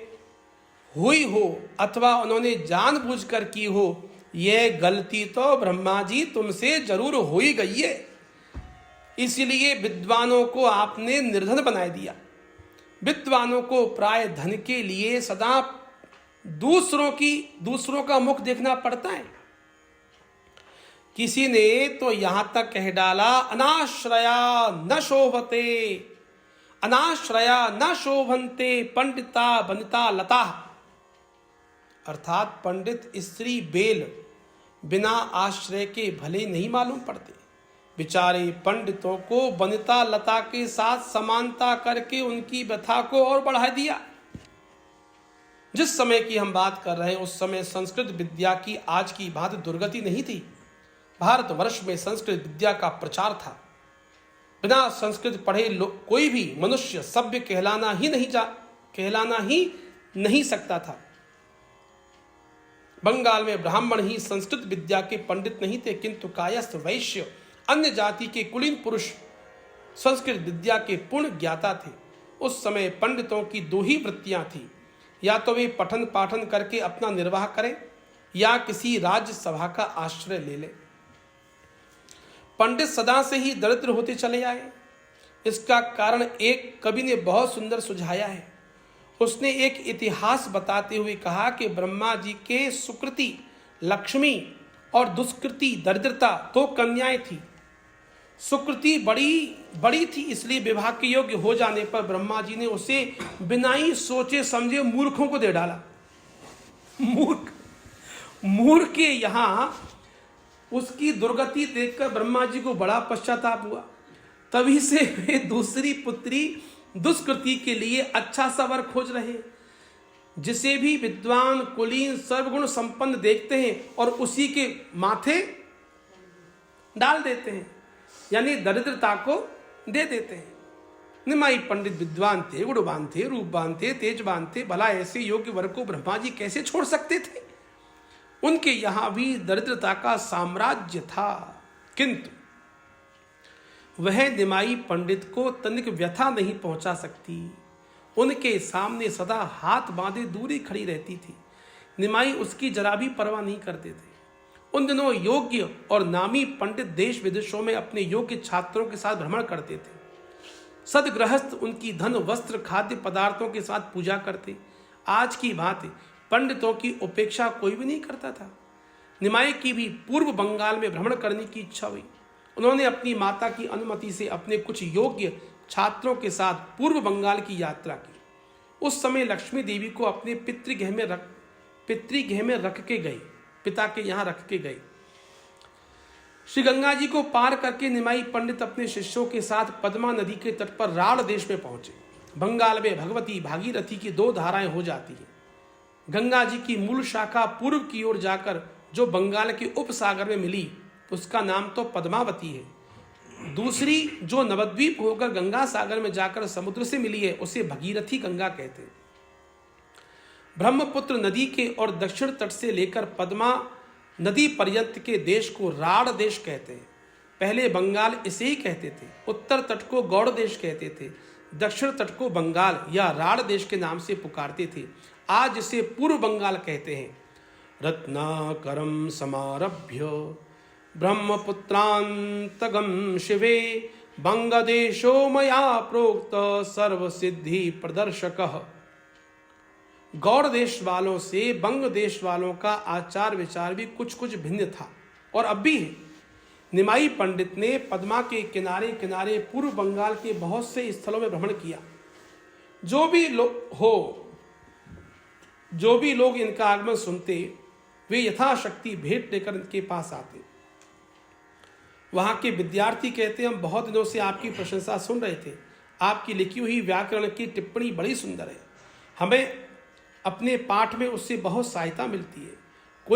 हुई हो अथवा उन्होंने जानबूझकर की हो, यह गलती तो ब्रह्मा जी तुमसे जरूर हो ही गई है। इसलिए विद्वानों को आपने निर्धन बना दिया। विद्वानों को प्राय धन के लिए सदा दूसरों का मुख देखना पड़ता है। किसी ने तो यहां तक कह डाला, अनाश्रया न शोभन्ते पंडिता बनिता लता। अर्थात पंडित स्त्री बेल बिना आश्रय के भले नहीं मालूम पड़ते। बेचारे पंडितों को वनिता लता के साथ समानता करके उनकी व्यथा को और बढ़ा दिया। जिस समय की हम बात कर रहे हैं उस समय संस्कृत विद्या की आज की भांति दुर्गति नहीं थी। भारतवर्ष में संस्कृत विद्या का प्रचार था। बिना संस्कृत पढ़े कोई भी मनुष्य सभ्य कहलाना ही नहीं सकता था। बंगाल में ब्राह्मण ही संस्कृत विद्या के पंडित नहीं थे, किंतु कायस्थ वैश्य अन्य जाति के कुलीन पुरुष संस्कृत विद्या के पूर्ण ज्ञाता थे। उस समय पंडितों की दो ही वृत्तियां थी, या तो वे पठन पाठन करके अपना निर्वाह करें या किसी राज्य सभा का आश्रय ले लें। पंडित सदा से ही दरिद्र होते चले आए। इसका कारण एक कवि ने बहुत सुंदर सुझाया है। उसने एक इतिहास बताते हुए कहा कि ब्रह्मा जी के सुकृति लक्ष्मी और दुष्कृति दरिद्रता दो कन्याएं थी। सुकृति बड़ी थी, इसलिए विवाह के योग्य हो जाने पर ब्रह्मा जी ने उसे बिना ही सोचे समझे मूर्खों को दे डाला। मूर्ख के यहाँ उसकी दुर्गति देखकर ब्रह्मा जी को बड़ा पश्चाताप हुआ। तभी से वे दूसरी पुत्री दुष्कृति के लिए अच्छा सा वर खोज रहे। जिसे भी विद्वान कुलीन सर्वगुण संपन्न देखते हैं और उसी के माथे डाल देते हैं, यानी दरिद्रता को दे देते हैं। निमाई पंडित विद्वान थे, गुणवान थे, रूपवान थे, तेजवान थे, भला ऐसे योग्य वर को ब्रह्मा जी कैसे छोड़ सकते थे? उनके यहां भी दरिद्रता का साम्राज्य था, किंतु वह निमाई पंडित को तनिक व्यथा नहीं पहुंचा सकती। उनके सामने सदा हाथ बांधे दूरी खड़ी रहती थी। निमाई उसकी जरा भी परवाह नहीं करते थे। उन दिनों योग्य और नामी पंडित देश विदेशों में अपने योग्य छात्रों के साथ भ्रमण करते थे। सदगृहस्थ उनकी धन वस्त्र खाद्य पदार्थों के साथ पूजा करते। आज की भांति पंडितों की उपेक्षा कोई भी नहीं करता था। निमाई की भी पूर्व बंगाल में भ्रमण करने की इच्छा हुई। उन्होंने अपनी माता की अनुमति से अपने कुछ योग्य छात्रों के साथ पूर्व बंगाल की यात्रा की। उस समय लक्ष्मी देवी को अपने पितृगृह में रख के गए, पिता के यहाँ रख के गए। श्री गंगा जी को पार करके निमाई पंडित अपने शिष्यों के साथ पद्मा नदी के तट पर राढ़ देश में पहुंचे। बंगाल में भगवती भागीरथी की 2 धाराएं हो जाती हैं। गंगा जी की मूल शाखा पूर्व की ओर जाकर जो बंगाल के उपसागर में मिली, उसका नाम तो पद्मावती है। दूसरी जो नवद्वीप होकर गंगा सागर में जाकर समुद्र से मिली है, उसे भगीरथी गंगा कहते हैं। ब्रह्मपुत्र नदी के और दक्षिण तट से लेकर पद्मा नदी पर्यंत के देश को राढ़ देश कहते हैं। पहले बंगाल इसे ही कहते थे। उत्तर तट को गौड़ देश कहते थे, दक्षिण तट को बंगाल या राढ़ देश के नाम से पुकारते थे। आज इसे पूर्व बंगाल कहते हैं। रत्नाकरम समारभ्य ब्रह्मपुत्रांतगम शिवे बंगदेशो मया प्रोक्त सर्व सिद्धि प्रदर्शकः। गौड़ देश वालों से बंग देश वालों का आचार विचार भी कुछ कुछ भिन्न था और अब भी है। निमाई पंडित ने पद्मा के किनारे किनारे पूर्व बंगाल के बहुत से स्थलों में भ्रमण किया। जो भी लोग इनका आगमन सुनते, वे यथाशक्ति भेंट लेकर इनके पास आते। वहां के विद्यार्थी कहते, हम बहुत दिनों से आपकी प्रशंसा सुन रहे थे। आपकी लिखी हुई व्याकरण की टिप्पणी बड़ी सुंदर है। हमें अपने पाठ में उससे बहुत सहायता मिलती है।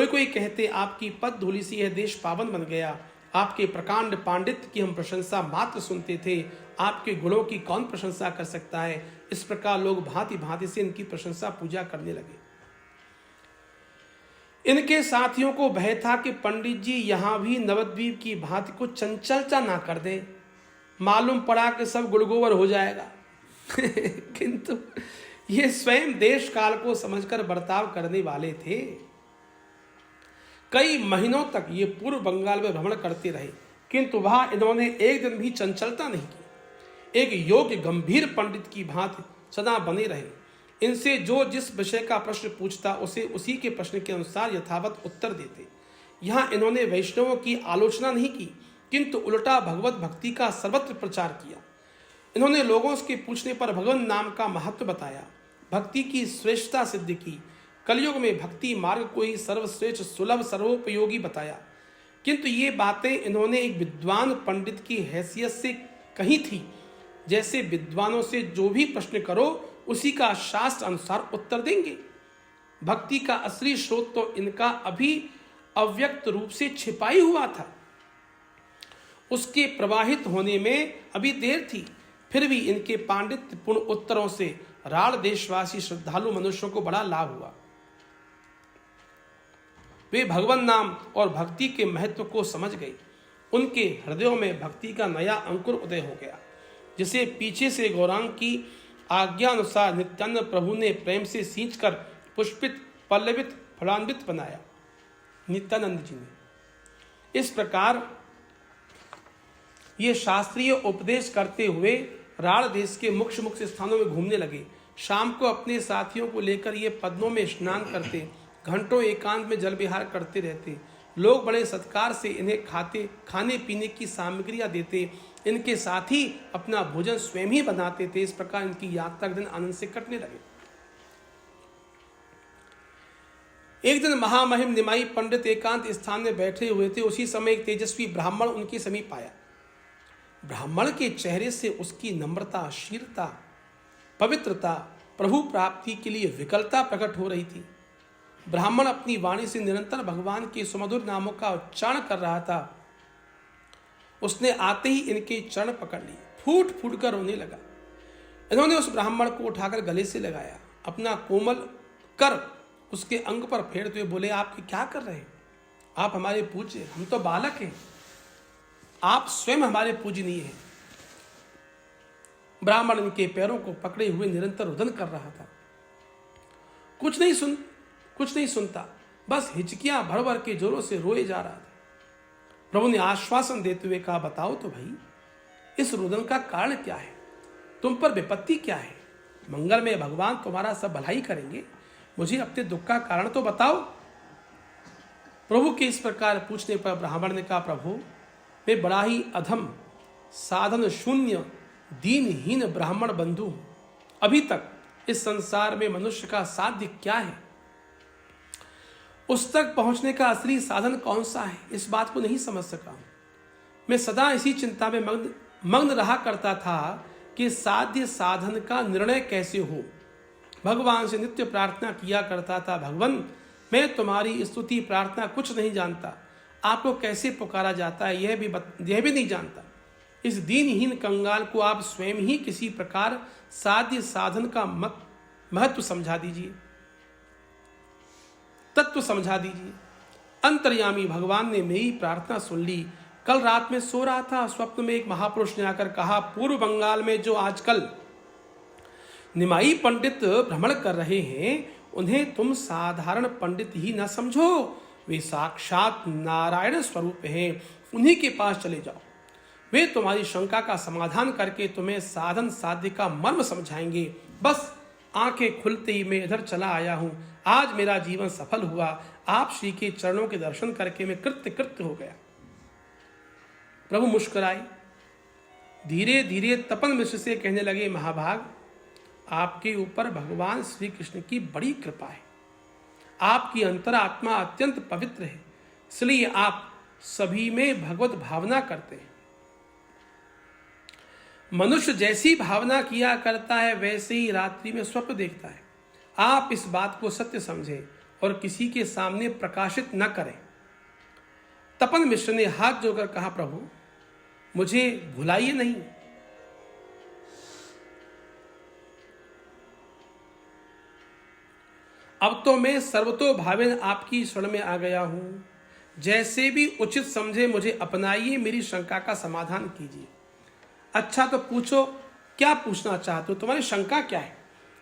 कोई कहते, आपकी पद धूलि से यह देश पावन बन गया। आपके प्रकांड पांडित्य की हम प्रशंसा मात्र सुनते थे, आपके गुणों की कौन प्रशंसा कर सकता है। इस प्रकार लोग भांति भांति से इनकी प्रशंसा पूजा करने लगे। इनके साथियों को भय था कि पंडित जी यहां भी नवद्वीप की भांति को चंचलता ना कर दें, मालूम पड़ा कि सब गुड़गोबर हो जाएगा। किंतु ये स्वयं देश काल को समझकर बर्ताव करने वाले थे। कई महीनों तक ये पूर्व बंगाल में भ्रमण करते रहे, किंतु वहां इन्होंने एक दिन भी चंचलता नहीं की। एक योग्य गंभीर पंडित की भांति सदा बने रहे। इनसे जो जिस विषय का प्रश्न पूछता, उसे उसी के प्रश्न के अनुसार यथावत उत्तर देते। यहाँ इन्होंने वैष्णवों की आलोचना नहीं की, किंतु उल्टा भगवत भक्ति का सर्वत्र प्रचार किया। इन्होंने लोगों के पूछने पर भगवान नाम का महत्व बताया, भक्ति की श्रेष्ठता सिद्ध की। कलयुग में भक्ति मार्ग को ही सर्वश्रेष्ठ सुलभ सर्वोपयोगी बताया। किंतु ये बातें इन्होंने एक विद्वान पंडित की हैसियत से कही थी। जैसे विद्वानों से जो भी प्रश्न करो, उसी का शास्त्र अनुसार उत्तर देंगे। भक्ति का असली स्रोत तो इनका अभी अव्यक्त रूप से छिपा ही हुआ था। उसके प्रवाहित होने में अभी देर थी। फिर भी इनके पांडित्यपूर्ण उत्तरों से राढ़ देशवासी श्रद्धालु मनुष्यों को बड़ा लाभ हुआ। वे भगवान नाम और भक्ति के महत्व को समझ गए। उनके हृदयों में भक्ति का नया अंकुर उदय हो गया, जिसे पीछे से गौरांग की आज्ञा अनुसार नित्यानंद प्रभु ने प्रेम से सींचकर पुष्पित पल्लवित फलान्वित बनाया। नित्यानंद जी ने इस प्रकार ये शास्त्रीय उपदेश करते हुए राढ़ देश के मुख्य मुख्य स्थानों में घूमने लगे। शाम को अपने साथियों को लेकर ये पद्मों में स्नान करते, घंटों एकांत में जल विहार करते रहते। लोग बड़े सत्कार से इन्हें खाने पीने की सामग्रियां देते। इनके साथ ही अपना भोजन स्वयं ही बनाते थे। इस प्रकार इनकी यात्रा के दिन आनंद से कटने लगे। एक दिन महामहिम निमाई पंडित एकांत स्थान में बैठे हुए थे। उसी समय एक तेजस्वी ब्राह्मण उनके समीप आया। ब्राह्मण के चेहरे से उसकी नम्रता, शीलता, पवित्रता प्रभु प्राप्ति के लिए विकलता प्रकट हो रही थी। ब्राह्मण अपनी वाणी से निरंतर भगवान के सुमधुर नामों का उच्चारण कर रहा था। उसने आते ही इनके चरण पकड़ लिए, फूट फूट कर रोने लगा। इन्होंने उस ब्राह्मण को उठाकर गले से लगाया, अपना कोमल कर उसके अंग पर फेरते हुए बोले, आप क्या कर रहे हैं? आप हमारे पूज्य, हम तो बालक हैं, आप स्वयं हमारे पूजनीय हैं। ब्राह्मण इनके पैरों को पकड़े हुए निरंतर रुदन कर रहा था। कुछ नहीं सुनता, बस हिचकियां भर भर के जोरों से रोए जा रहा था। प्रभु ने आश्वासन देते हुए कहा, बताओ तो भाई, इस रुदन का कारण क्या है? तुम पर विपत्ति क्या है? मंगल में भगवान तुम्हारा सब भलाई करेंगे, मुझे अपने दुख का कारण तो बताओ। प्रभु के इस प्रकार पूछने पर ब्राह्मण ने कहा, प्रभु मैं बड़ा ही अधम, साधन शून्य, दीनहीन ब्राह्मण बंधु हूं। अभी तक इस संसार में मनुष्य का साध्य क्या है? उस तक पहुंचने का असली साधन कौन सा है, इस बात को नहीं समझ सका हूं। मैं सदा इसी चिंता में मग्न रहा करता था कि साध्य साधन का निर्णय कैसे हो। भगवान से नित्य प्रार्थना किया करता था, भगवान मैं तुम्हारी स्तुति प्रार्थना कुछ नहीं जानता, आपको कैसे पुकारा जाता है यह भी नहीं जानता। इस दीनहीन कंगाल को आप स्वयं ही किसी प्रकार साध्य साधन का महत्व समझा दीजिए, तत्व समझा दीजिए। अंतर्यामी भगवान ने मेरी प्रार्थना सुन ली। कल रात में सो रहा था, स्वप्न में एक महापुरुष ने आकर कहा, पूर्व बंगाल में जो आजकल निमाई पंडित भ्रमण कर रहे हैं, उन्हें तुम साधारण पंडित ही न समझो, वे साक्षात नारायण स्वरूप हैं। उन्हीं के पास चले जाओ, वे तुम्हारी शंका का समाधान करके तुम्हें साधन साध्य का मर्म समझाएंगे। बस आंखें खुलते ही मैं इधर चला आया हूं। आज मेरा जीवन सफल हुआ, आप श्री के चरणों के दर्शन करके मैं कृत्य हो गया। प्रभु मुस्कुराए, धीरे धीरे तपन मिश्र से कहने लगे, महाभाग आपके ऊपर भगवान श्री कृष्ण की बड़ी कृपा है। आपकी अंतरात्मा अत्यंत पवित्र है, इसलिए आप सभी में भगवत भावना करते हैं। मनुष्य जैसी भावना किया करता है वैसे ही रात्रि में स्वप्न देखता है। आप इस बात को सत्य समझें और किसी के सामने प्रकाशित न करें। तपन मिश्र ने हाथ जोड़कर कहा, प्रभु मुझे भुलाइए नहीं। अब तो मैं सर्वतो भावेन आपकी शरण में आ गया हूं। जैसे भी उचित समझे मुझे अपनाइए, मेरी शंका का समाधान कीजिए। अच्छा तो पूछो, क्या पूछना चाहते हो? तुम्हारी शंका क्या है?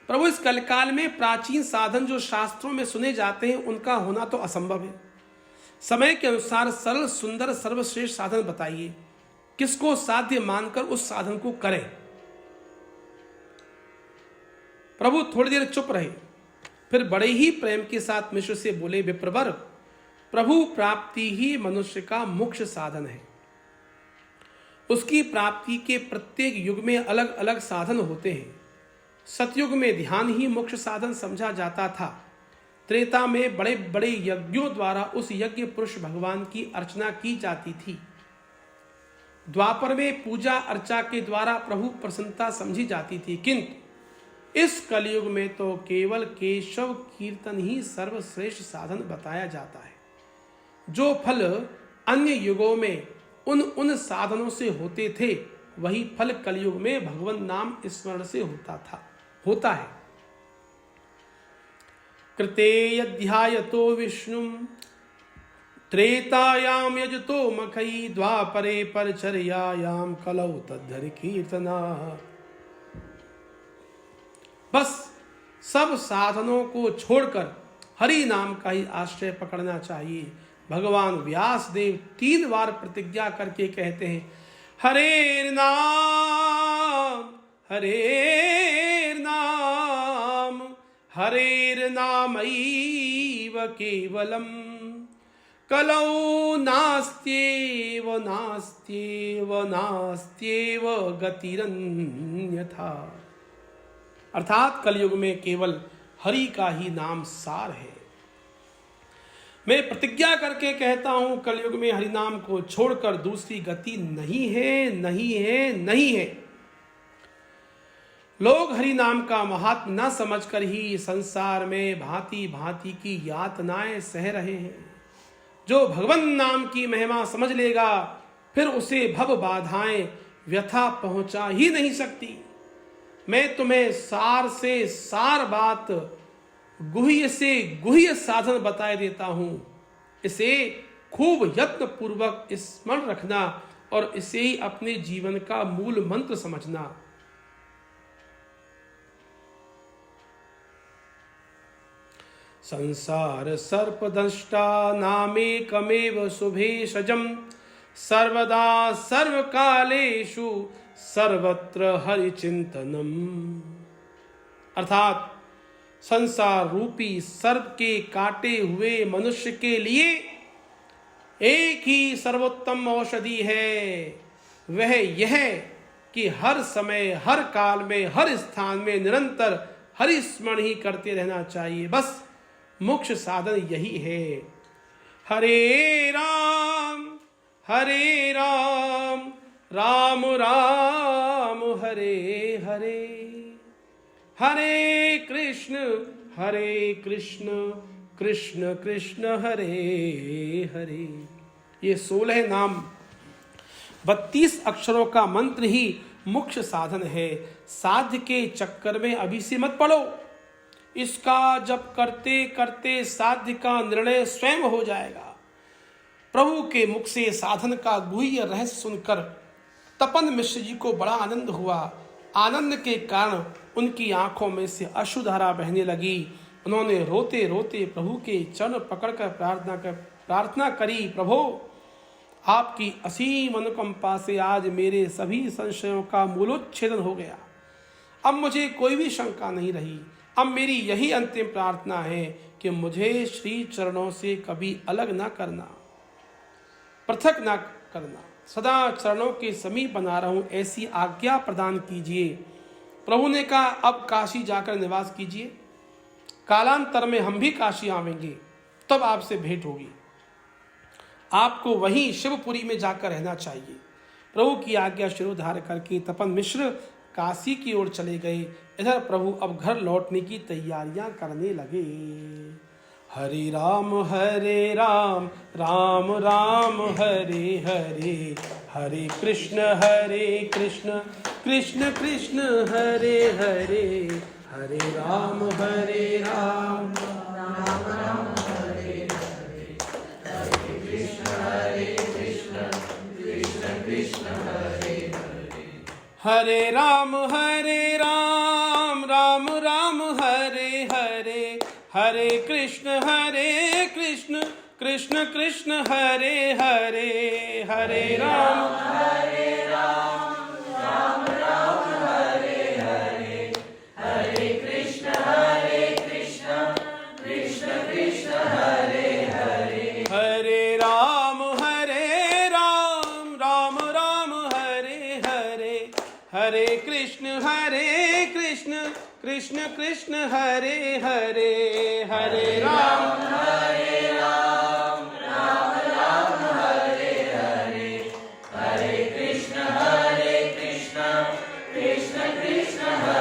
प्रभु इस कलकाल में प्राचीन साधन जो शास्त्रों में सुने जाते हैं उनका होना तो असंभव है। समय के अनुसार सरल सुंदर सर्वश्रेष्ठ साधन बताइए, किसको साध्य मानकर उस साधन को करें। प्रभु थोड़ी देर चुप रहे, फिर बड़े ही प्रेम के साथ मिश्र से बोले, विप्रवर प्रभु प्राप्ति ही मनुष्य का मुख्य साधन है। उसकी प्राप्ति के प्रत्येक युग में अलग अलग साधन होते हैं। सतयुग में ध्यान ही मुख्य साधन समझा जाता था। त्रेता में बड़े बड़े यज्ञों द्वारा उस यज्ञ पुरुष भगवान की अर्चना की जाती थी। द्वापर में पूजा अर्चा के द्वारा प्रभु प्रसन्नता समझी जाती थी, किंतु इस कलयुग में तो केवल केशव कीर्तन ही सर्वश्रेष्ठ साधन बताया जाता है। जो फल अन्य युगों में उन साधनों से होते थे, वही फल कलयुग में भगवान नाम स्मरण से होता है। कृते यध्यायतो विष्णु त्रेतायाम यजतो मखई द्वापरे परचर्यायाम कलौ तद्धरि कीर्तना। बस सब साधनों को छोड़कर हरि नाम का ही आश्रय पकड़ना चाहिए। भगवान व्यास देव 3 बार प्रतिज्ञा करके कहते हैं, हरेर नाम हरेर नाम हरेर नामैव केवलम कलौ नास्त्येव नास्त्येव नास्त्येव गतिरन्यथा। अर्थात कलयुग में केवल हरि का ही नाम सार है। मैं प्रतिज्ञा करके कहता हूं, कलयुग में हरि नाम को छोड़कर दूसरी गति नहीं है, नहीं है, नहीं है। लोग हरि नाम का महात्म न समझकर ही संसार में भांति भांति की यातनाएं सह रहे हैं। जो भगवान नाम की महिमा समझ लेगा फिर उसे भव बाधाएं व्यथा पहुंचा ही नहीं सकती। मैं तुम्हें सार से सार बात, गुह्य से गुह्य साधन बताए देता हूं। इसे खूब यत्न पूर्वक स्मरण रखना और इसे ही अपने जीवन का मूल मंत्र समझना। संसार सर्पदंष्टा नामेकमेव शुभेशजम् सर्वदा सर्वकालेषु सर्वत्र हरिचिंतनम। अर्थात संसार रूपी सर्प के काटे हुए मनुष्य के लिए एक ही सर्वोत्तम औषधि है, वह यह कि हर समय हर काल में हर स्थान में निरंतर हरि स्मरण ही करते रहना चाहिए। बस मोक्ष साधन यही है। हरे राम राम राम हरे हरे, हरे कृष्ण कृष्ण कृष्ण हरे हरे। ये 16 नाम 32 अक्षरों का मंत्र ही मोक्ष साधन है। साध्य के चक्कर में अभी से मत पड़ो। इसका जप करते करते साध्य का निर्णय स्वयं हो जाएगा। प्रभु के मुख से साधन का गुह्य रहस्य सुनकर तपन मिश्र जी को बड़ा आनंद हुआ। आनंद के कारण उनकी आंखों में से अश्रुधारा बहने लगी। उन्होंने रोते रोते प्रभु के चरण पकड़कर प्रार्थना करी, प्रभु आपकी असीम अनुकंपा से आज मेरे सभी संशयों का मूलोच्छेदन हो गया। अब मुझे कोई भी शंका नहीं रही। अब मेरी यही अंतिम प्रार्थना है कि मुझे श्री चरणों से कभी अलग ना करना, पृथक ना करना, सदा चरणों के समीप बना रहूं, ऐसी आज्ञा प्रदान कीजिए। प्रभु ने कहा अब काशी जाकर निवास कीजिए, कालांतर में हम भी काशी आवेंगे, तब आपसे भेंट होगी। आपको वहीं शिवपुरी में जाकर रहना चाहिए। प्रभु की आज्ञा शिरोधार्य करके तपन मिश्र काशी की ओर चले गए। इधर प्रभु अब घर लौटने की तैयारियां करने लगे। हरे राम राम राम हरे हरे, हरे कृष्ण कृष्ण कृष्ण हरे हरे, हरे राम राम राम राम हरे हरे, हरे कृष्ण कृष्ण कृष्ण हरे हरे, हरे राम राम राम हरे हरे, हरे कृष्ण कृष्ण कृष्ण हरे हरे, हरे राम राम राम हरे हरे, हरे कृष्ण कृष्ण कृष्ण हरे हरे, हरे राम राम राम हरे हरे, हरे कृष्ण कृष्ण कृष्ण हरे हरे, हरे राम राम राम हरे हरे, हरे कृष्ण कृष्ण कृष्ण हरे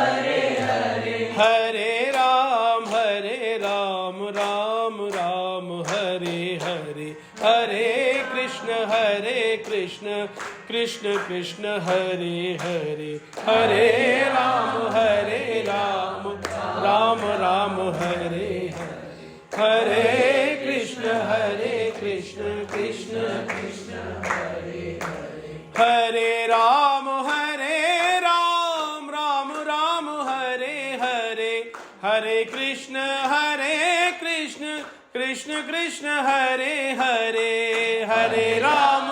हरे, हरे राम राम राम हरे हरे, हरे कृष्ण कृष्ण कृष्ण हरे हरे, हरे राम राम राम हरे हरे, हरे कृष्ण कृष्ण कृष्ण हरे हरे, हरे राम राम राम हरे हरे, हरे कृष्ण कृष्ण कृष्ण हरे हरे, हरे राम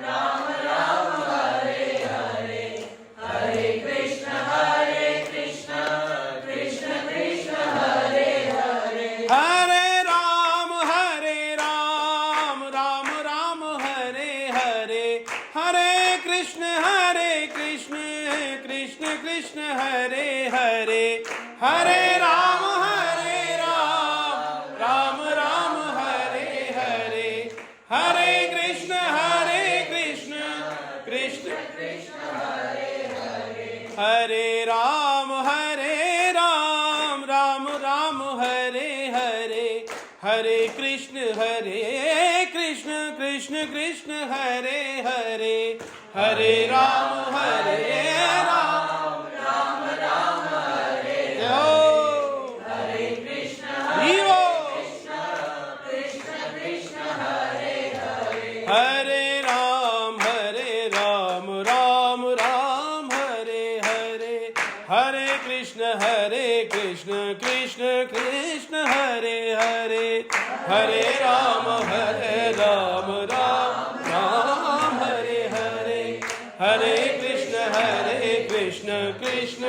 राम राम हरे हरे, हरे कृष्ण कृष्ण कृष्ण हरे हरे, हरे राम राम राम हरे हरे, हरे कृष्ण कृष्ण कृष्ण हरे हरे, हरे राम राम राम हरे हरे, हरे कृष्ण कृष्ण कृष्ण हरे हरे, हरे कृष्ण कृष्ण कृष्ण हरे हरे, हरे राम राम राम हरे हरे कृष्ण कृष्ण हरे हरे, हरे राम राम राम हरे हरे, हरे कृष्ण कृष्ण कृष्ण हरे हरे, हरे राम राम राम हरे हरे, हरे कृष्ण कृष्ण कृष्ण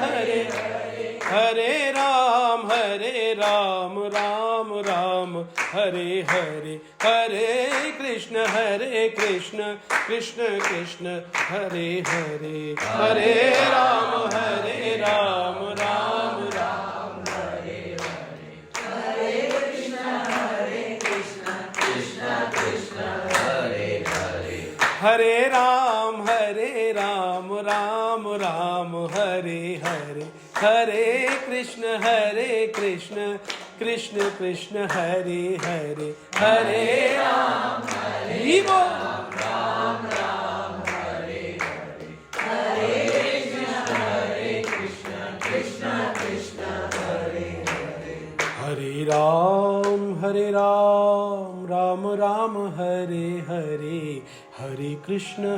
हरे हरे, हरे राम राम राम हरे हरे, हरे कृष्ण कृष्ण कृष्ण हरे हरे, हरे राम राम राम हरे हरे, हरे कृष्ण कृष्ण कृष्ण हरे हरे, हरे राम राम राम हरे हरे, हरे कृष्ण कृष्ण कृष्ण हरे हरे, हरे राम राम हरे हरे, हरे कृष्ण कृष्ण कृष्ण हरे हरे, हरे राम राम हरे हरे,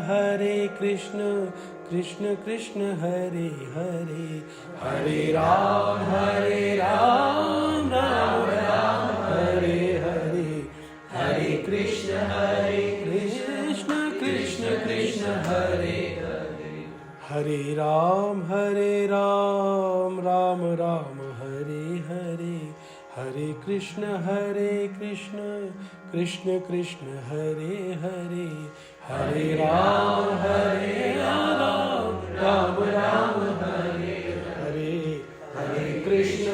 हरे कृष्ण कृष्ण कृष्ण हरे हरे, हरे राम राम राम हरे हरे, हरे कृष्ण कृष्ण कृष्ण हरे हरे, हरे राम राम राम हरे हरे, हरे कृष्ण कृष्ण कृष्ण हरे हरे, हरे राम राम राम हरे हरे, हरे कृष्ण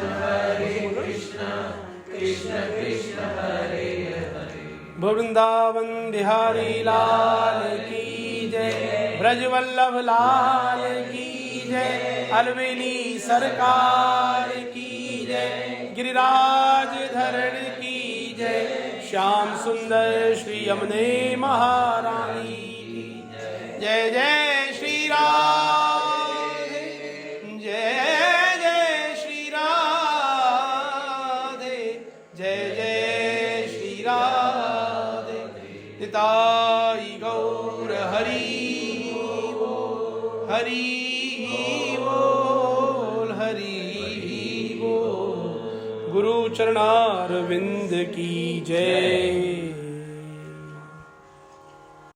कृष्ण कृष्ण हरे हरे। वृंदावन बिहारी लाल की जय, ब्रजवल्लभ लाल की जय, अलवेली सरकार की जय, गिरिराज धरण की जय, श्याम सुंदर श्री यमुने महारानी की जय, जय श्री राधे, जय जय श्री राधे, जय श्री राधे, निताई गौर हरि बोल, हरि बोल, हरि बोल। गुरु चरणारविंद की जय।